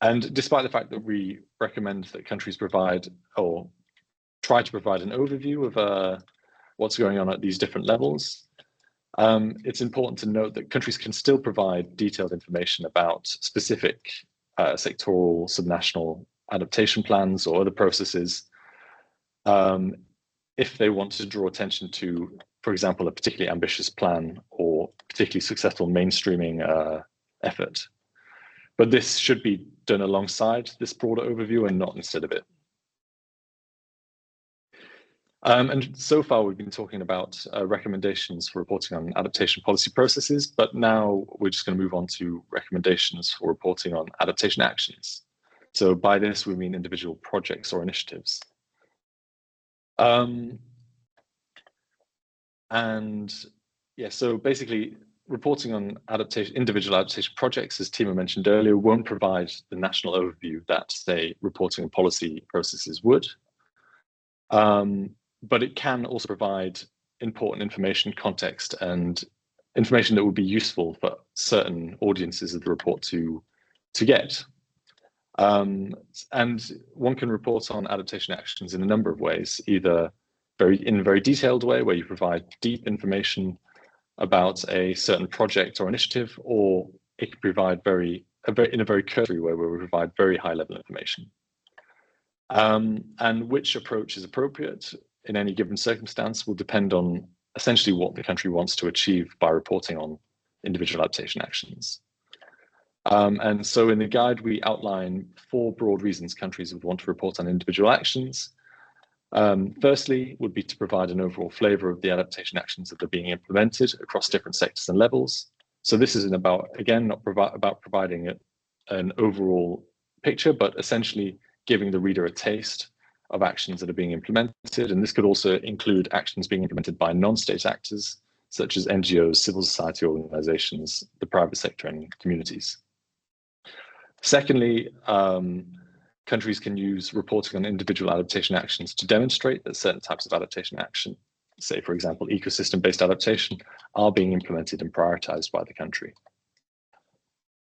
D: And despite the fact that we recommend that countries provide or try to provide an overview of what's going on at these different levels, it's important to note that countries can still provide detailed information about specific sectoral, subnational adaptation plans or other processes if they want to draw attention to, for example, a particularly ambitious plan or particularly successful mainstreaming effort. But this should be done alongside this broader overview and not instead of it. And so far, we've been talking about recommendations for reporting on adaptation policy processes, but now we're just going to move on to recommendations for reporting on adaptation actions. So by this, we mean individual projects or initiatives. And yeah, so basically, reporting on individual adaptation projects, as Timo mentioned earlier, won't provide the national overview that, say, reporting on policy processes would. But it can also provide important information, context, and information that would be useful for certain audiences of the report to get. And one can report on adaptation actions in a number of ways, either in a very detailed way, where you provide deep information about a certain project or initiative, or it can provide in a very cursory way, where we provide very high-level information. And which approach is appropriate in any given circumstance will depend on essentially what the country wants to achieve by reporting on individual adaptation actions. And so in the guide, we outline 4 broad reasons countries would want to report on individual actions. Firstly, would be to provide an overall flavor of the adaptation actions that are being implemented across different sectors and levels. So this isn't about, again, not about providing an overall picture, but essentially giving the reader a taste of actions that are being implemented. And this could also include actions being implemented by non-state actors, such as NGOs, civil society organizations, the private sector, and communities. Secondly, countries can use reporting on individual adaptation actions to demonstrate that certain types of adaptation action, say, for example, ecosystem-based adaptation, are being implemented and prioritized by the country.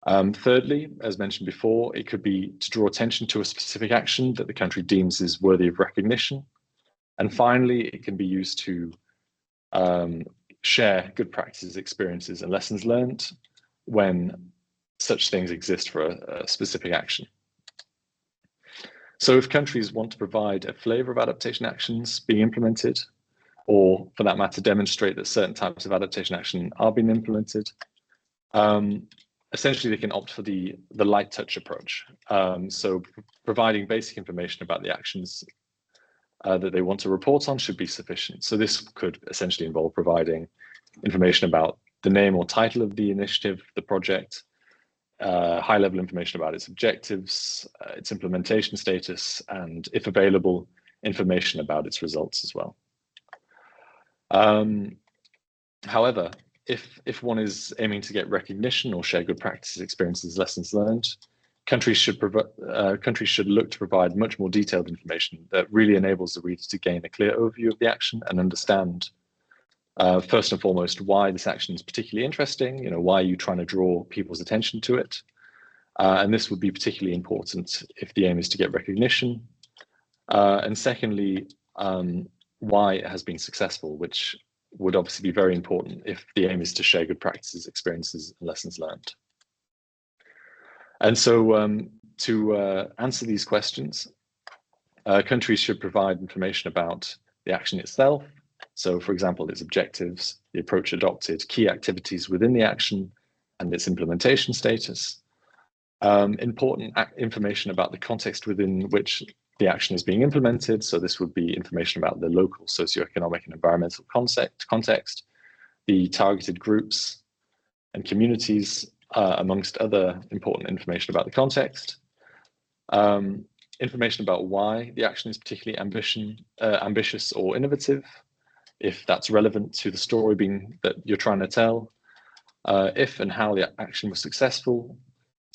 D: Thirdly, as mentioned before, it could be to draw attention to a specific action that the country deems is worthy of recognition. And finally, it can be used to share good practices, experiences, and lessons learned when such things exist for a specific action. So if countries want to provide a flavor of adaptation actions being implemented, or for that matter, demonstrate that certain types of adaptation action are being implemented, essentially they can opt for the light touch approach. So providing basic information about the actions that they want to report on should be sufficient. So this could essentially involve providing information about the name or title of the initiative, the project, high-level information about its objectives, its implementation status, and, if available, information about its results as well. However, if one is aiming to get recognition or share good practices, experiences, lessons learned, countries should look to provide much more detailed information that really enables the reader to gain a clear overview of the action and understand, first and foremost, why this action is particularly interesting. Why are you trying to draw people's attention to it? And this would be particularly important if the aim is to get recognition. And secondly, why it has been successful, which would obviously be very important if the aim is to share good practices, experiences, and lessons learned. And so to answer these questions, countries should provide information about the action itself. So, for example, its objectives, the approach adopted, key activities within the action, and its implementation status. Important information about the context within which the action is being implemented. So this would be information about the local socioeconomic and environmental context, the targeted groups and communities, amongst other important information about the context. Information about why the action is particularly ambitious or innovative, if that's relevant to the story that you're trying to tell, if and how the action was successful.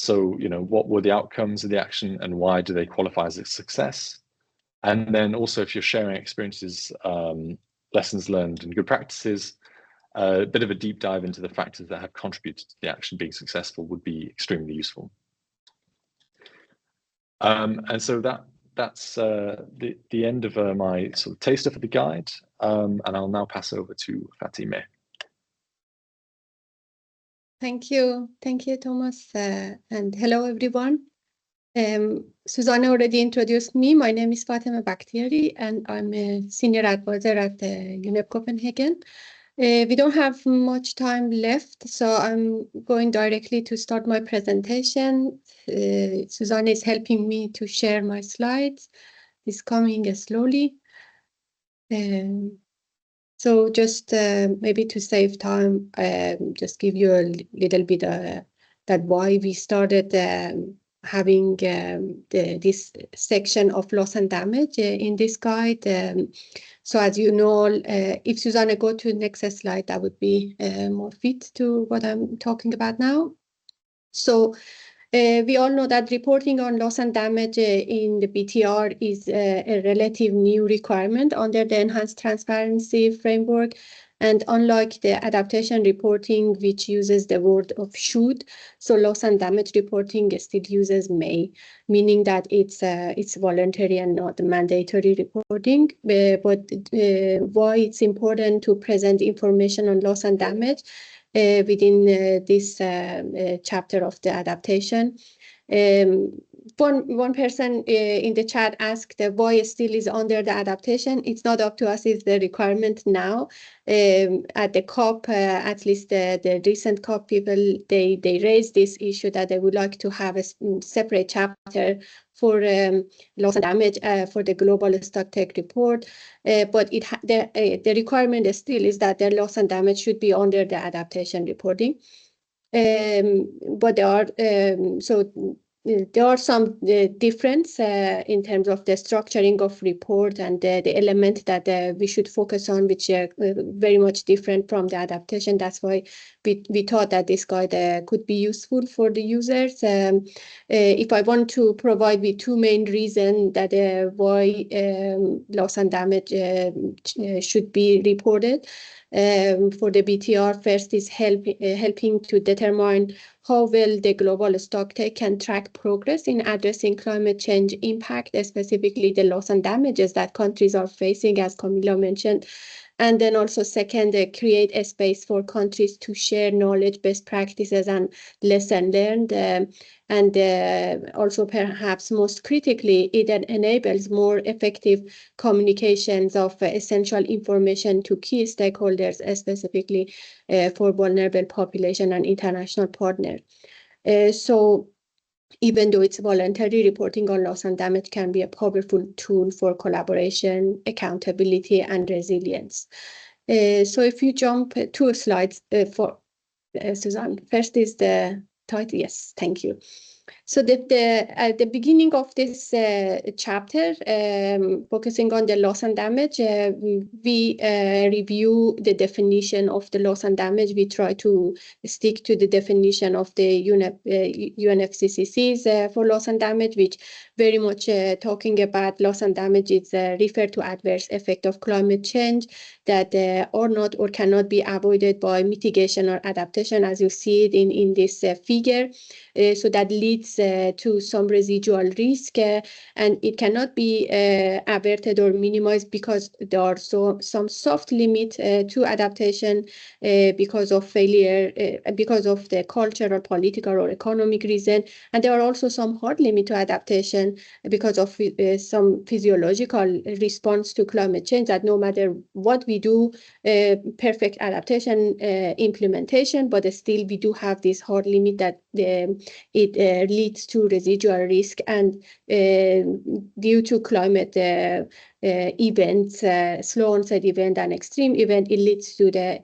D: So, what were the outcomes of the action and why do they qualify as a success? And then also, if you're sharing experiences, lessons learned and good practices, a bit of a deep dive into the factors that have contributed to the action being successful would be extremely useful. And so that's the end of my sort of taster for the guide. And I'll now pass over to Fatime.
E: Thank you, Thomas, and hello, everyone. Susanne already introduced me. My name is Fatime Bakhtiari, and I'm a senior advisor at the UNEP Copenhagen. We don't have much time left, so I'm going directly to start my presentation. Susanne is helping me to share my slides. It's coming slowly. So just maybe to save time, just give you a little bit that why we started having this section of loss and damage in this guide. So as you know, if Susanne go to the next slide, that would be more fit to what I'm talking about now. So we all know that reporting on loss and damage in the BTR is a relative new requirement under the enhanced transparency framework. And unlike the adaptation reporting, which uses the word of should, so loss and damage reporting still uses may, meaning that it's voluntary and not mandatory reporting. But why it's important to present information on loss and damage within this chapter of the adaptation. One person in the chat asked why it still is under the adaptation. It's not up to us, it's the requirement now. At the COP, at least the recent COP people, they raised this issue that they would like to have a separate chapter for loss and damage for the global stocktake report. But the requirement still is that the loss and damage should be under the adaptation reporting. But there are some difference in terms of the structuring of report and the element that we should focus on, which are very much different from the adaptation. That's why we thought that this guide could be useful for the users. If I want to provide with two main reasons that why loss and damage should be reported for the BTR, first is helping to determine how well the global stocktake can track progress in addressing climate change impact, specifically the loss and damages that countries are facing, as Camilla mentioned. And then also second, create a space for countries to share knowledge, best practices, and lessons learned. And also perhaps most critically, it enables more effective communications of essential information to key stakeholders, specifically for vulnerable population and international partners. So even though it's voluntary, reporting on loss and damage can be a powerful tool for collaboration, accountability, and resilience. So if you jump 2 slides for Susanne, first is the title. Yes, thank you. So at the beginning of this chapter, focusing on the loss and damage, we review the definition of the loss and damage. We try to stick to the definition of the UNFCCC's for loss and damage, which very much talking about loss and damage is referred to adverse effect of climate change that are not or cannot be avoided by mitigation or adaptation, as you see it in this figure. So that leads to some residual risk, and it cannot be averted or minimized because there are some soft limit to adaptation because of failure, because of the cultural, political, or economic reason. And there are also some hard limit to adaptation because of some physiological response to climate change, that no matter what we do, perfect adaptation implementation, but still we do have this hard limit that it leads to residual risk, and due to climate events, slow onset event and extreme event, it leads to the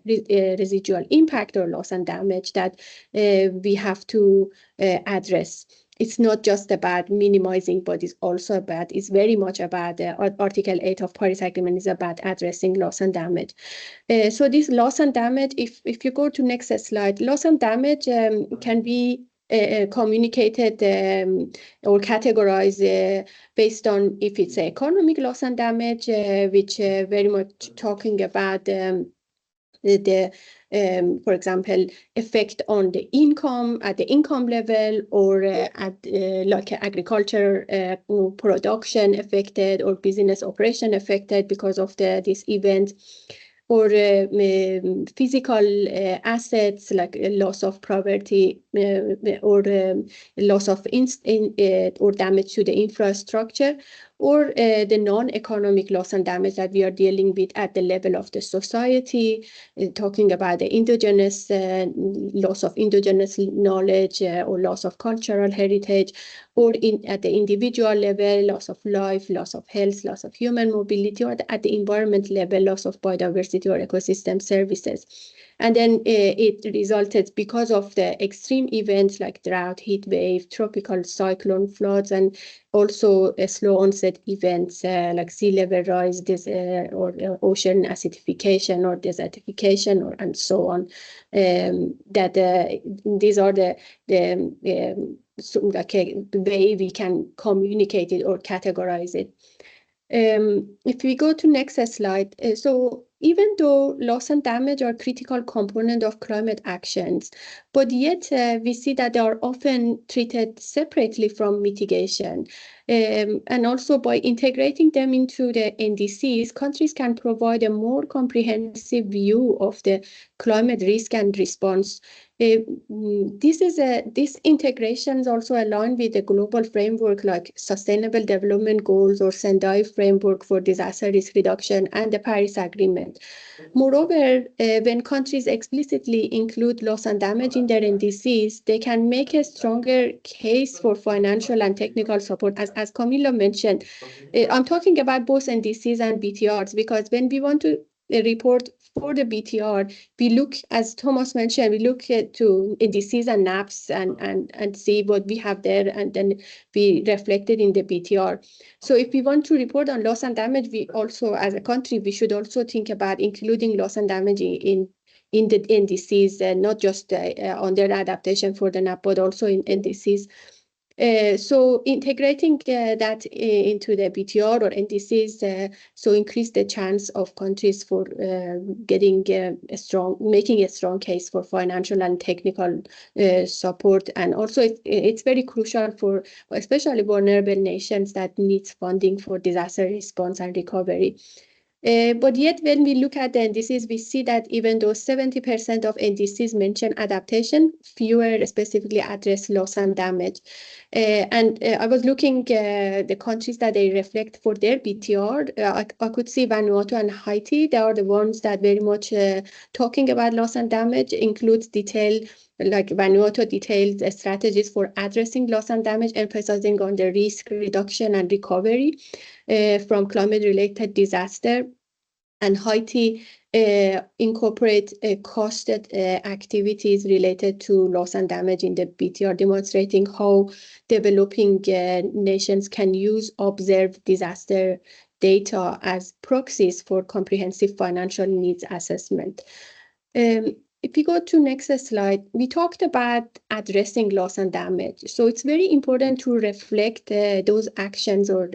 E: residual impact or loss and damage that we have to address. It's not just about minimizing, but it's also about, it's very much about Article 8 of Paris Agreement is about addressing loss and damage. So this loss and damage, if you go to next slide, loss and damage can be communicated or categorized based on if it's economic loss and damage, which very much talking about the for example, effect on the income at the income level, or at like agriculture production affected, or business operation affected because of this event, or physical assets like loss of property, or loss of or damage to the infrastructure, or the non-economic loss and damage that we are dealing with at the level of the society, talking about the indigenous loss of indigenous knowledge, or loss of cultural heritage, or at the individual level, loss of life, loss of health, loss of human mobility, or at the environment level, loss of biodiversity or ecosystem services. And then it resulted because of the extreme events like drought, heat wave, tropical cyclone, floods, and also slow onset events like sea level rise, or ocean acidification or desertification, and so on. That these are the like a way we can communicate it or categorize it. If we go to next slide, so even though loss and damage are critical component of climate actions, but yet we see that they are often treated separately from mitigation. And also by integrating them into the NDCs, countries can provide a more comprehensive view of the climate risk and response. These integrations also align with the global framework like Sustainable Development Goals or Sendai Framework for Disaster Risk Reduction and the Paris Agreement. Moreover, when countries explicitly include loss and damage in their NDCs, they can make a stronger case for financial and technical support. As Camilla mentioned, I'm talking about both NDCs and BTRs, because when we want to report for the BTR, we look, as Thomas mentioned, we look to NDCs and NAPs and see what we have there, and then we reflect it in the BTR. So if we want to report on loss and damage, we also, as a country, we should also think about including loss and damage in the NDCs, not just on their adaptation for the NAP, but also in NDCs. So integrating that into the BTR or NDCs, so increase the chance of countries for making a strong case for financial and technical support. And also it's very crucial for especially vulnerable nations that needs funding for disaster response and recovery. But yet, when we look at the NDCs, we see that even though 70% of NDCs mention adaptation, fewer specifically address loss and damage. I was looking the countries that they reflect for their BTR. I could see Vanuatu and Haiti. They are the ones that very much talking about loss and damage, includes detail, like Vanuatu detailed strategies for addressing loss and damage, emphasizing on the risk reduction and recovery from climate-related disaster. And Haiti incorporate costed activities related to loss and damage in the BTR, demonstrating how developing nations can use observed disaster data as proxies for comprehensive financial needs assessment. If you go to next slide, we talked about addressing loss and damage. So it's very important to reflect those actions or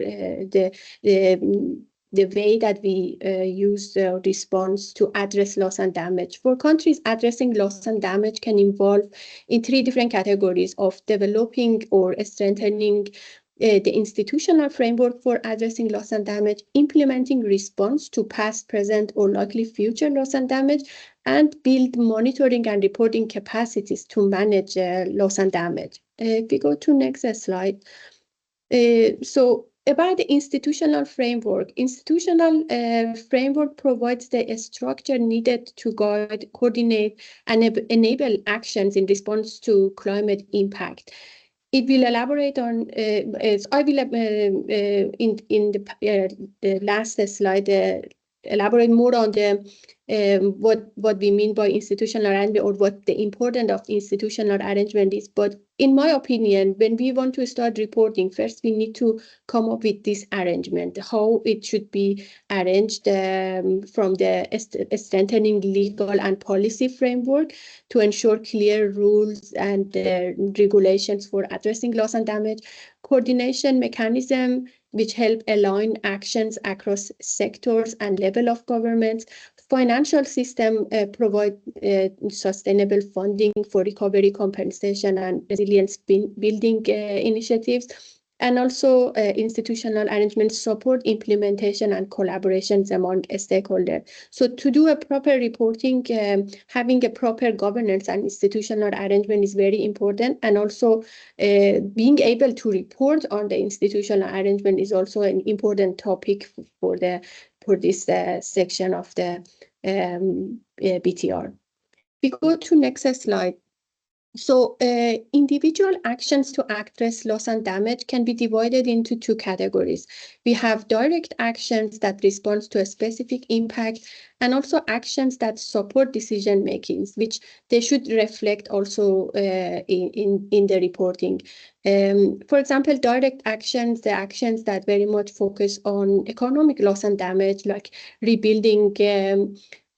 E: the way that we use the response to address loss and damage. For countries, addressing loss and damage can involve in 3 different categories of developing or strengthening the institutional framework for addressing loss and damage, implementing response to past, present, or likely future loss and damage, and build monitoring and reporting capacities to manage loss and damage. If we go to next slide. So about the institutional framework. Institutional framework provides the structure needed to guide, coordinate, and enable actions in response to climate impact. It will elaborate on, I will in the last slide, elaborate more on the what we mean by institutional arrangement or what the importance of institutional arrangement is. But in my opinion, when we want to start reporting, first we need to come up with this arrangement, how it should be arranged from the strengthening legal and policy framework to ensure clear rules and regulations for addressing loss and damage, coordination mechanism which help align actions across sectors and level of governments, financial system provide sustainable funding for recovery, compensation, and resilience building initiatives, and also institutional arrangements support implementation and collaborations among stakeholders. So to do a proper reporting, having a proper governance and institutional arrangement is very important, and also being able to report on the institutional arrangement is also an important topic for this section of the BTR. We go to next slide. So individual actions to address loss and damage can be divided into two categories. We have direct actions that respond to a specific impact, and also actions that support decision makings, which they should reflect also in the reporting. For example, direct actions, the actions that very much focus on economic loss and damage, like rebuilding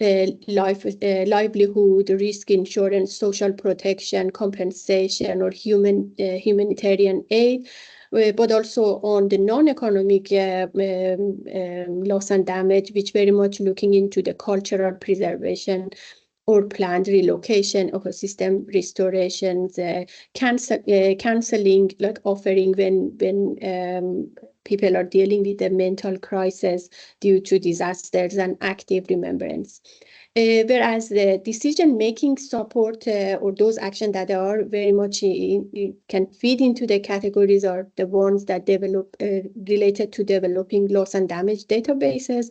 E: livelihood, risk insurance, social protection, compensation, or humanitarian aid, but also on the non-economic loss and damage, which very much looking into the cultural preservation or planned relocation, ecosystem restorations, canceling, like offering when people are dealing with a mental crisis due to disasters, and active remembrance. Whereas the decision-making support or those actions that are very much can feed into the categories are the ones that develop related to developing loss and damage databases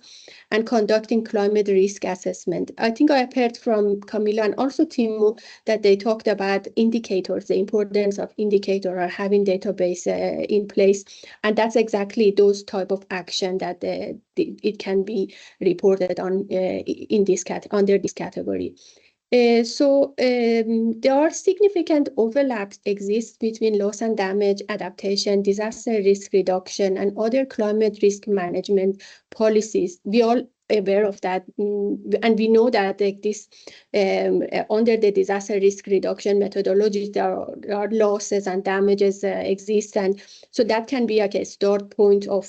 E: and conducting climate risk assessment. I think I heard from Camilla and also Timo that they talked about indicators, the importance of indicator or having database in place, and that's exactly those type of action that it can be reported on in this under this category. So there are significant overlaps exist between loss and damage, adaptation, disaster risk reduction, and other climate risk management policies. We all aware of that, and we know that this under the disaster risk reduction methodologies there are losses and damages exist, and so that can be like a start point of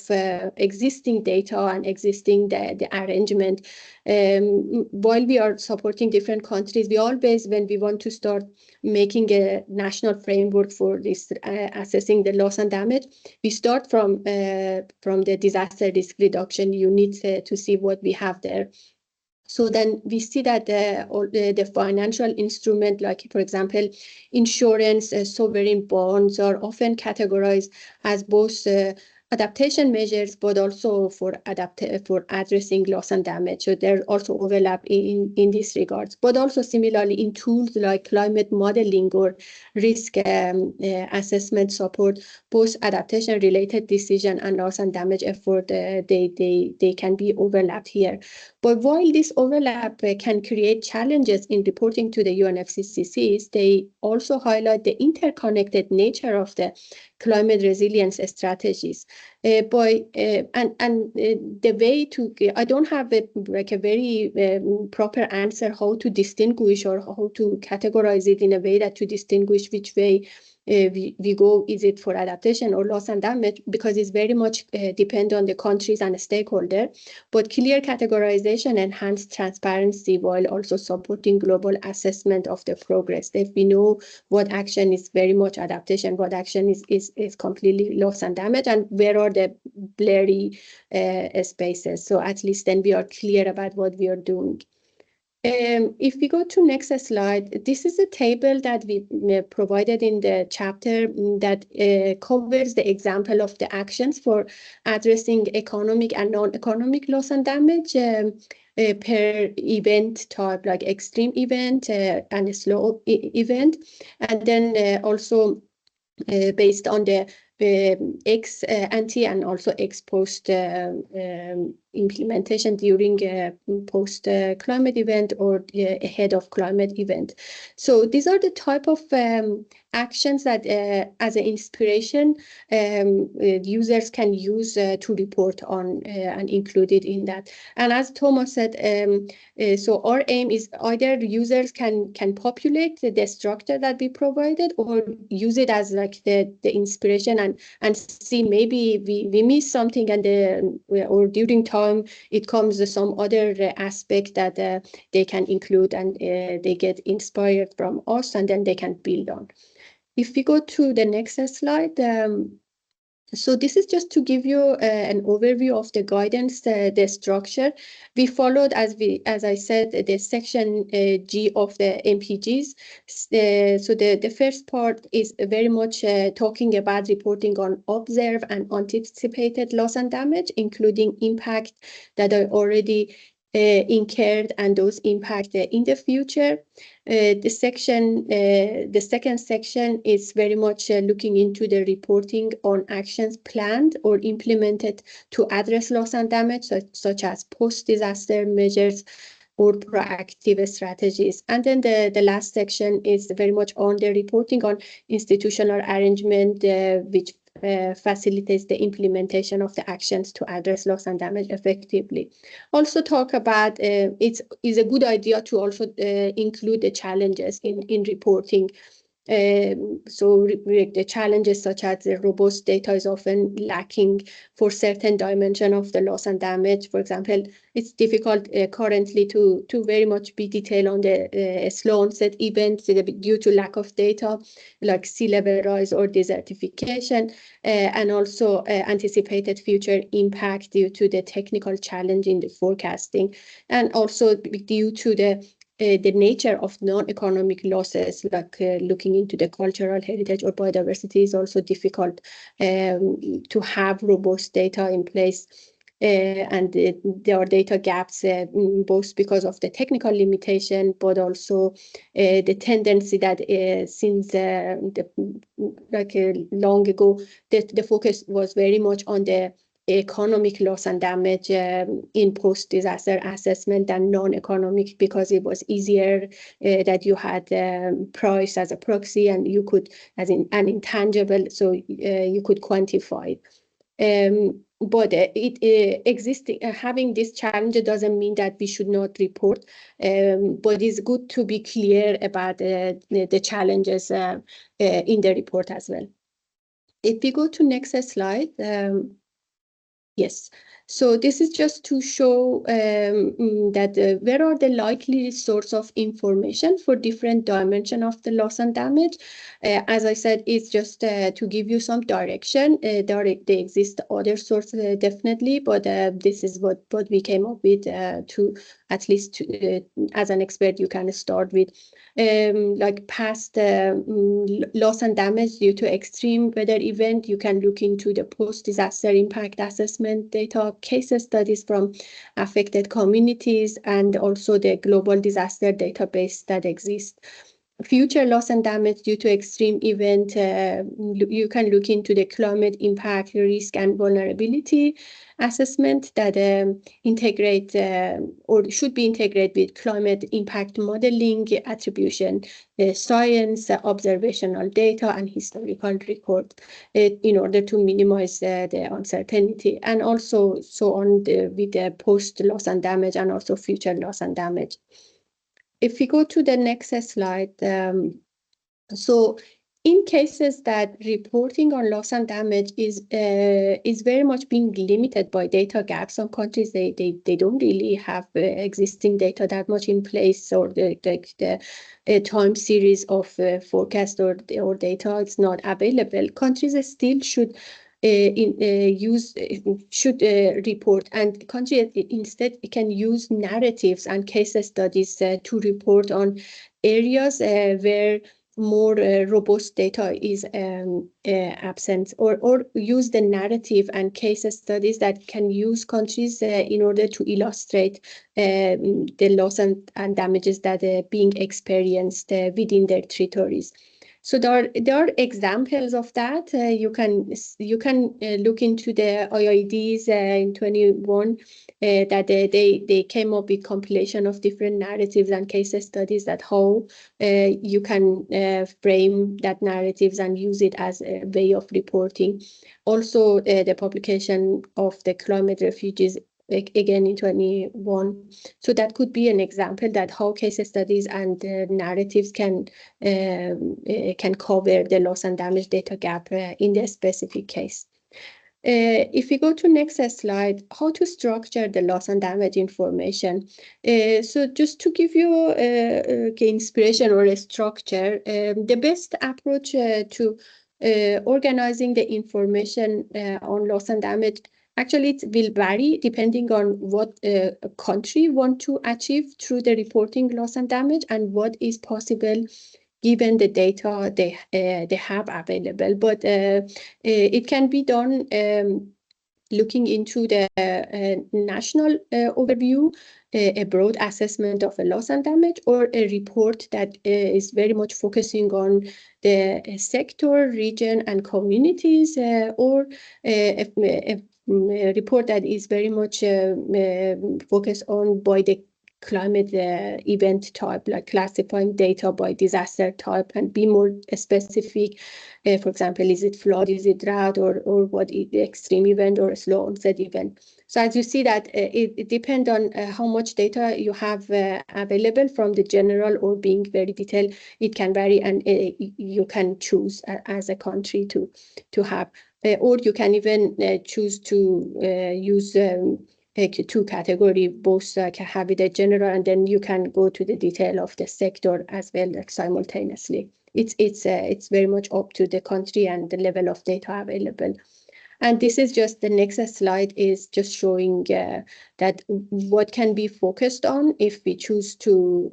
E: existing data and existing the arrangement. While we are supporting different countries, we always, when we want to start making a national framework for this assessing the loss and damage, we start from the disaster risk reduction unit to see what we have there. So then we see that the financial instrument, like for example, insurance, sovereign bonds, are often categorized as both adaptation measures, but also for addressing loss and damage. So there also overlap in this regards, but also similarly in tools like climate modeling or risk assessment support, both adaptation related decision and loss and damage effort, they can be overlapped here. But while this overlap can create challenges in reporting to the UNFCCCs, they also highlight the interconnected nature of the climate resilience strategies. The way to, I don't have a very proper answer how to distinguish or how to categorize it in a way that to distinguish which way we go, is it for adaptation or loss and damage, because it's very much depend on the countries and the stakeholder. But clear categorization enhance transparency while also supporting global assessment of the progress. If we know what action is very much adaptation, what action is completely loss and damage, and where are the blurry spaces. So at least then we are clear about what we are doing. If we go to next slide, this is a table that we provided in the chapter that covers the example of the actions for addressing economic and non-economic loss and damage per event type, like extreme event and a slow event, and then also based on the ex ante and also ex post implementation during a post-climate event or ahead of climate event. So these are the type of actions that as an inspiration users can use to report on and include it in that. And as Thomas said, so our aim is either users can populate the structure that we provided or use it as like the inspiration and see maybe we miss something and or during time it comes some other aspect that they can include and they get inspired from us and then they can build on. If we go to the next slide, so this is just to give you an overview of the guidance, the structure. We followed, as I said, the section G of the MPGs. So the first part is very much talking about reporting on observed and anticipated loss and damage, including impact that are already incurred and those impact in the future. The second section is very much looking into the reporting on actions planned or implemented to address loss and damage, such as post-disaster measures or proactive strategies. And then the last section is very much on the reporting on institutional arrangement, which facilitates the implementation of the actions to address loss and damage effectively. Also talk about it is a good idea to also include the challenges in reporting. So the challenges such as the robust data is often lacking for certain dimension of the loss and damage. For example, it's difficult currently to very much be detailed on the slow onset events due to lack of data, like sea level rise or desertification, and also anticipated future impact due to the technical challenge in the forecasting, and also due to the nature of non-economic losses, like looking into the cultural heritage or biodiversity is also difficult to have robust data in place. And there are data gaps, both because of the technical limitation, but also the tendency that since long ago, the focus was very much on the economic loss and damage in post-disaster assessment than non-economic, because it was easier that you had price as a proxy and you could, as in an intangible, so you could quantify. But existing having this challenge doesn't mean that we should not report, but it's good to be clear about the challenges in the report as well. If we go to next slide. Yes, so this is just to show that where are the likely source of information for different dimension of the loss and damage. As I said, it's just to give you some direction. They exist other sources definitely, but this is what we came up with to at least as an expert you can start with. Like past loss and damage due to extreme weather event, you can look into the post-disaster impact assessment data, case studies from affected communities, and also the global disaster database that exists. Future loss and damage due to extreme event, you can look into the climate impact, risk and vulnerability assessment that integrate or should be integrated with climate impact modeling, attribution, science, observational data, and historical record in order to minimize the uncertainty, and also so on with the post loss and damage and also future loss and damage. If we go to the next slide, so in cases that reporting on loss and damage is very much being limited by data gaps, some countries they don't really have existing data that much in place, or the time series of forecast or data is not available. Countries still should report, and countries instead can use narratives and case studies to report on areas where more robust data is absent, or use the narrative and case studies that can use countries in order to illustrate the loss and damages that are being experienced within their territories. So there are examples of that. You can look into the IIDs in 21 that they came up with compilation of different narratives and case studies that how you can frame that narratives and use it as a way of reporting. Also, the publication of the climate refugees again in 21. So that could be an example that how case studies and narratives can cover the loss and damage data gap in the specific case. If we go to next slide, how to structure the loss and damage information. So just to give you inspiration or a structure, the best approach to organizing the information on loss and damage, actually it will vary depending on what a country want to achieve through the reporting loss and damage and what is possible given the data they have available. But it can be done looking into the national overview, a broad assessment of a loss and damage, or a report that is very much focusing on the sector, region, and communities, or a report that is very much focused on by the climate event type, like classifying data by disaster type and be more specific. For example, is it flood, is it drought, or what is the extreme event or a slow onset event? So as you see that it depends on how much data you have available from the general or being very detailed. It can vary, and you can choose as a country to have, or you can even choose to use two category, both can have it a general, and then you can go to the detail of the sector as well, like simultaneously. It's very much up to the country and the level of data available. And this is just the next slide is just showing that what can be focused on if we choose to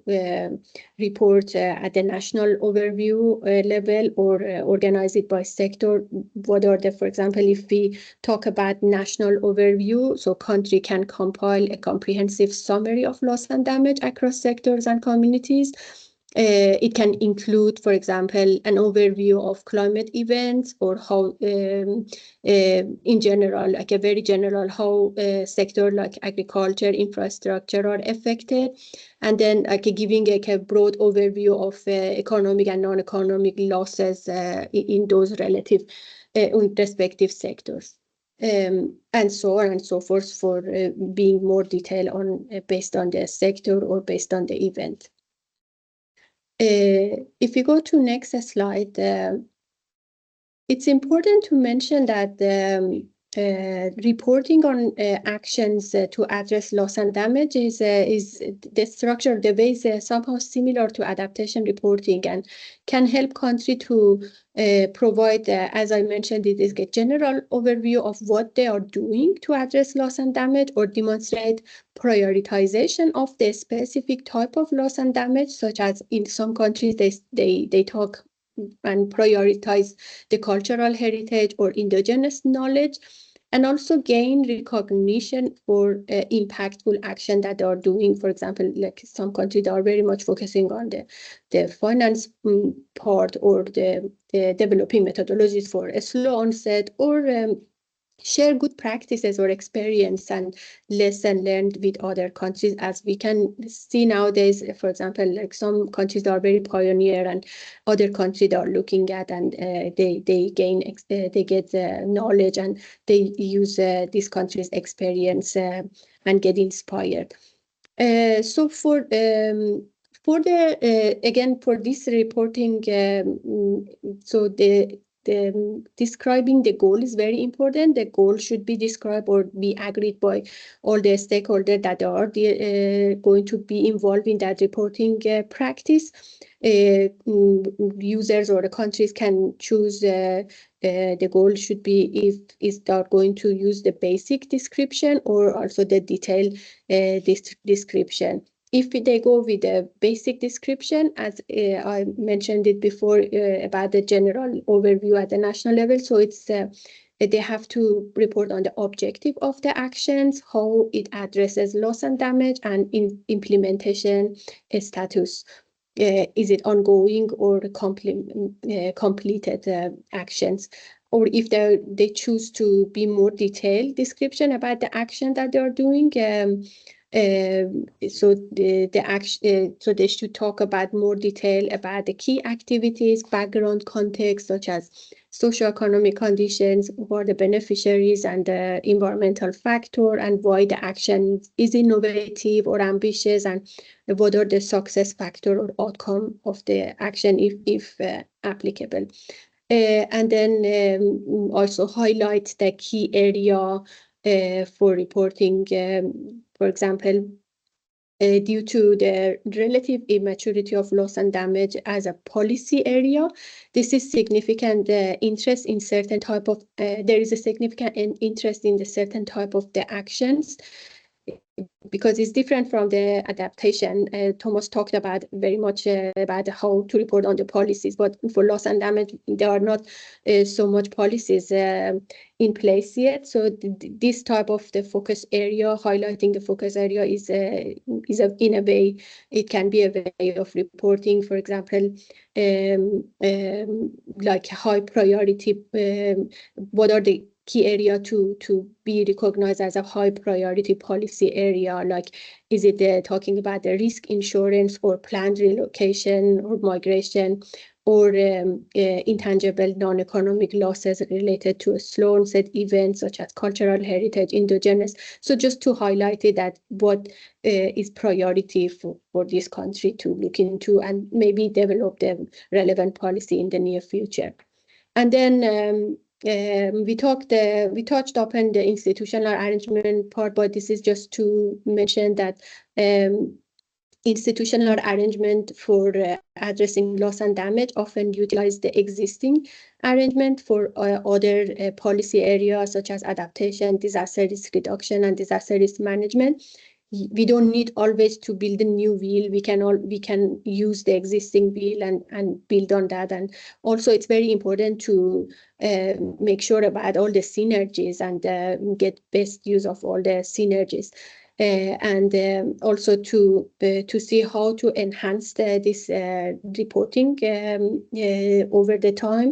E: report at the national overview level or organize it by sector. What are the, for example, if we talk about national overview, so country can compile a comprehensive summary of loss and damage across sectors and communities. It can include, for example, an overview of climate events or how, in general, like a very general, how sector like agriculture, infrastructure are affected. And then like giving a broad overview of economic and non-economic losses in those relative respective sectors. And so on and so forth for being more detailed on based on the sector or based on the event. If you go to next slide, it's important to mention that reporting on actions to address loss and damage is the structure, the way is somehow similar to adaptation reporting and can help country to provide, as I mentioned, it is a general overview of what they are doing to address loss and damage or demonstrate prioritization of the specific type of loss and damage, such as in some countries they talk and prioritize the cultural heritage or indigenous knowledge, and also gain recognition for impactful action that they are doing. For example, like some countries are very much focusing on the finance part or the developing methodologies for a slow onset, or share good practices or experience and lesson learned with other countries. As we can see nowadays, for example, like some countries are very pioneer and other countries are looking at, and they get knowledge and they use this country's experience and get inspired. So for the again for this reporting, so the describing the goal is very important. The goal should be described or be agreed by all the stakeholders that are going to be involved in that reporting practice. Users or the countries can choose the goal should be if they are going to use the basic description or also the detailed description. If they go with the basic description, as I mentioned it before about the general overview at the national level, so it's they have to report on the objective of the actions, how it addresses loss and damage, and in implementation status. is it ongoing or completed actions? Or if they choose to be more detailed description about the action that they are doing, so so they should talk about more detail about the key activities, background context, such as socioeconomic conditions, who are the beneficiaries and the environmental factor, and why the action is innovative or ambitious, and what are the success factor or outcome of the action if applicable. And then also highlight the key area for reporting. For example, due to the relative immaturity of loss and damage as a policy area, this is significant interest in certain type of, there is a significant interest in the certain type of the actions, because it's different from the adaptation. Thomas talked about very much about how to report on the policies, but for loss and damage, there are not so much policies in place yet. So this type of the focus area, highlighting the focus area is in a way, it can be a way of reporting. For example, like high priority, what are the key area to be recognized as a high priority policy area, like is it talking about the risk insurance or planned relocation or migration, or intangible non-economic losses related to slow onset events such as cultural heritage, indigenous. So just to highlight it, that what is priority for this country to look into and maybe develop the relevant policy in the near future. And then we touched upon the institutional arrangement part, but this is just to mention that institutional arrangement for addressing loss and damage often utilize the existing arrangement for other policy areas such as adaptation, disaster risk reduction, and disaster risk management. We don't need always to build a new wheel. We can use the existing wheel and build on that. And also, it's very important to make sure about all the synergies and get best use of all the synergies. And also to see how to enhance this reporting over the time.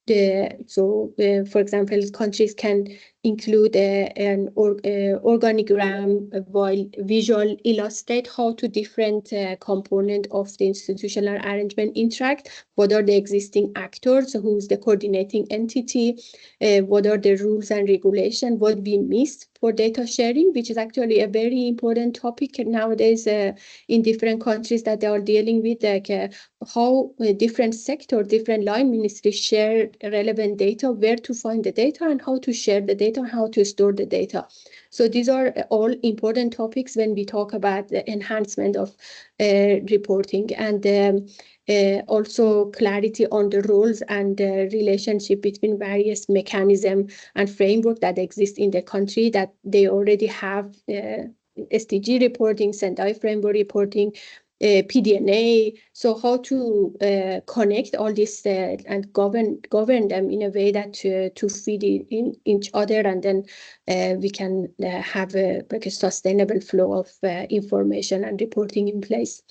E: For example, countries can include an organigram while visual illustrate how to different component of the institutional arrangement interact. What are the existing actors? Who's the coordinating entity? What are the rules and regulation? What we missed for data sharing, which is actually a very important topic nowadays in different countries that they are dealing with, like how different sector, different line ministries share relevant data, where to find the data, and how to share the data, and how to store the data. So these are all important topics when we talk about the enhancement of reporting, and also clarity on the roles and the relationship between various mechanisms and framework that exist in the country, that they already have SDG reporting, Sendai framework reporting, PDNA. So how to connect all this and govern them in a way that to feed in each other, and then we can have like a sustainable flow of information and reporting in place.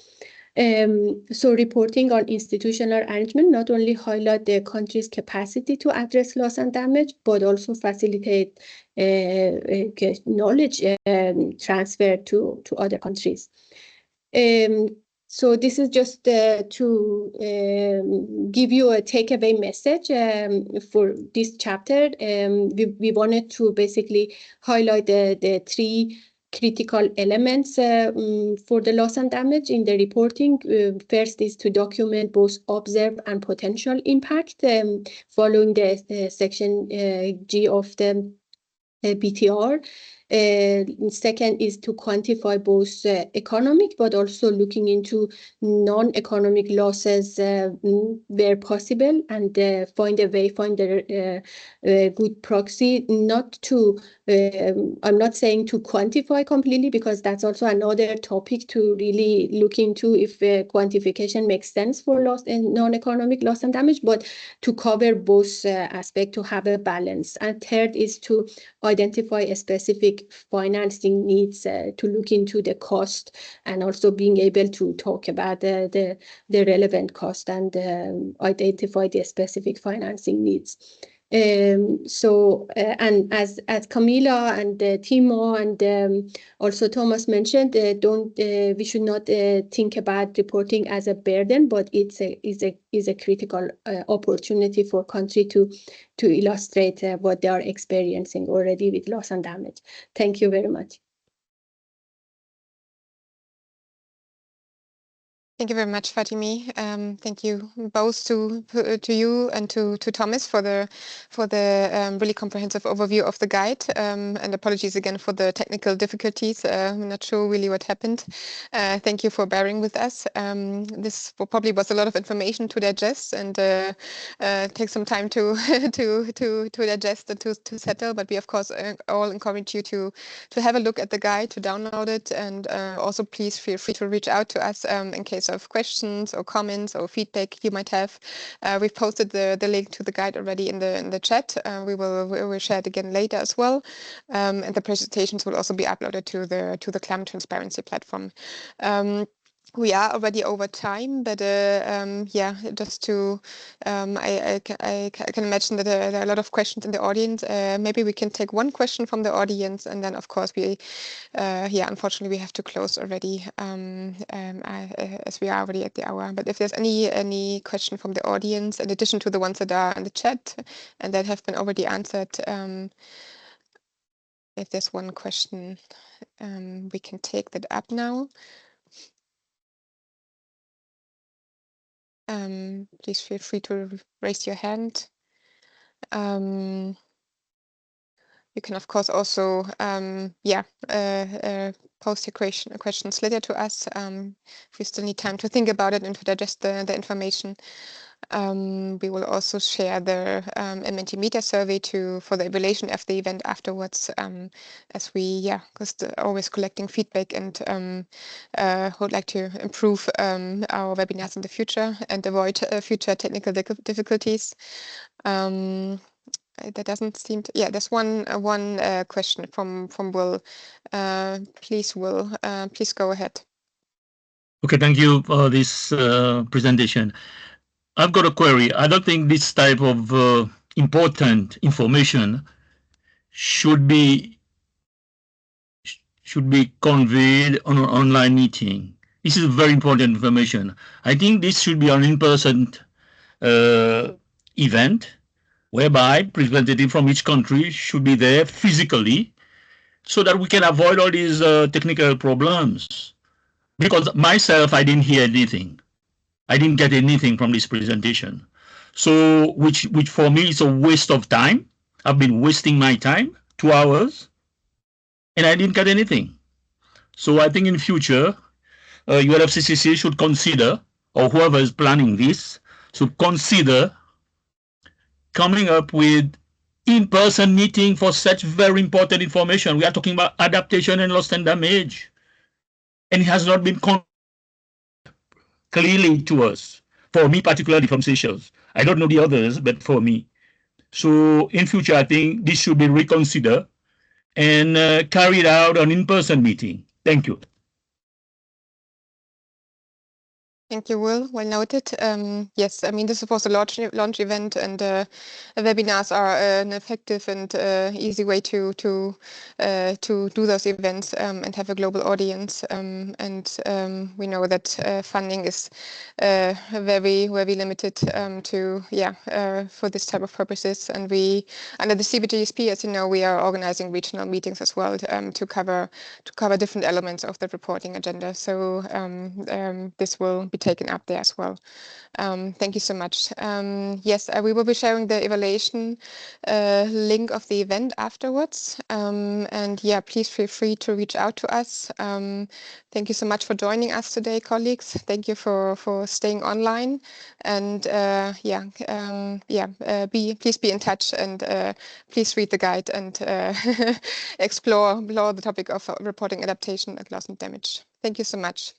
E: So reporting on institutional arrangement not only highlight the country's capacity to address loss and damage, but also facilitate knowledge transfer to other countries. So this is just to give you a takeaway message for this chapter. We wanted to basically highlight the three critical elements for the loss and damage in the reporting. First is to document both observed and potential impact following the section G of the BTR. Second is to quantify both economic, but also looking into non-economic losses where possible, and find a good proxy. Not to, I'm not saying to quantify completely, because that's also another topic to really look into if quantification makes sense for loss and non-economic loss and damage, but to cover both aspects, to have a balance. And third is to identify a specific specific financing needs to look into the cost, and also being able to talk about the relevant cost and identify the specific financing needs. And as Camila and Timo and also Thomas mentioned, we should not think about reporting as a burden, but it's a critical opportunity for country to illustrate what they are experiencing already with loss and damage. Thank you very much.
A: Thank you very much, Fatimi. Thank you both to you and to Thomas for the really comprehensive overview of the guide. And apologies again for the technical difficulties. I'm not sure really what happened. Thank you for bearing with us. This probably was a lot of information to digest and take some time to digest and to settle. But we of course all encourage you to have a look at the guide, to download it, and also please feel free to reach out to us in case of questions or comments or feedback you might have. We've posted the link to the guide already in the chat. We will share it again later as well, and the presentations will also be uploaded to the Climate Transparency platform. We are already over time, but yeah, just to I can imagine that there are a lot of questions in the audience. Maybe we can take one question from the audience, and then of course we yeah, unfortunately we have to close already as we are already at the hour. But if there's any question from the audience in addition to the ones that are in the chat and that have been already answered, if there's one question, we can take that up now. Please feel free to raise your hand. You can of course also yeah, post your questions later to us if you still need time to think about it and to digest the information. We will also share the MNT media survey for the evaluation of the event afterwards, as we because always collecting feedback and would like to improve our webinars in the future and avoid future technical difficulties. That doesn't seem to, there's one question from Will. Please, Will, please go ahead.
G: Okay, thank you for this presentation. I've got a query. I don't think this type of important information should be conveyed on an online meeting. This is very important information. I think this should be an in-person event whereby representatives from each country should be there physically so that we can avoid all these technical problems. Because myself, I didn't hear anything. I didn't get anything from this presentation. So, which for me is a waste of time. I've been wasting my time, 2 hours, and I didn't get anything. So I think in future, UNFCCC should consider, or whoever is planning this, should consider coming up with in-person meeting for such very important information. We are talking about adaptation and loss and damage. And it has not been clearly to us, for me particularly from Seychelles. I don't know the others, but for me. So in future, I think this should be reconsidered and carried out an in-person meeting. Thank you.
A: Thank you, Will. Well noted. Yes, I mean, this was a launch event, and webinars are an effective and easy way to do those events and have a global audience. We know that funding is very limited for this type of purposes. And we, under the CBIT-GSP, as you know, we are organizing regional meetings as well to cover different elements of the reporting agenda. So this will be taken up there as well. Thank you so much. Yes, we will be sharing the evaluation link of the event afterwards. And yeah, please feel free to reach out to us. Thank you so much for joining us today, colleagues. Thank you for staying online. And please be in touch, and please read the guide and explore the topic of reporting adaptation at loss and damage. Thank you so much.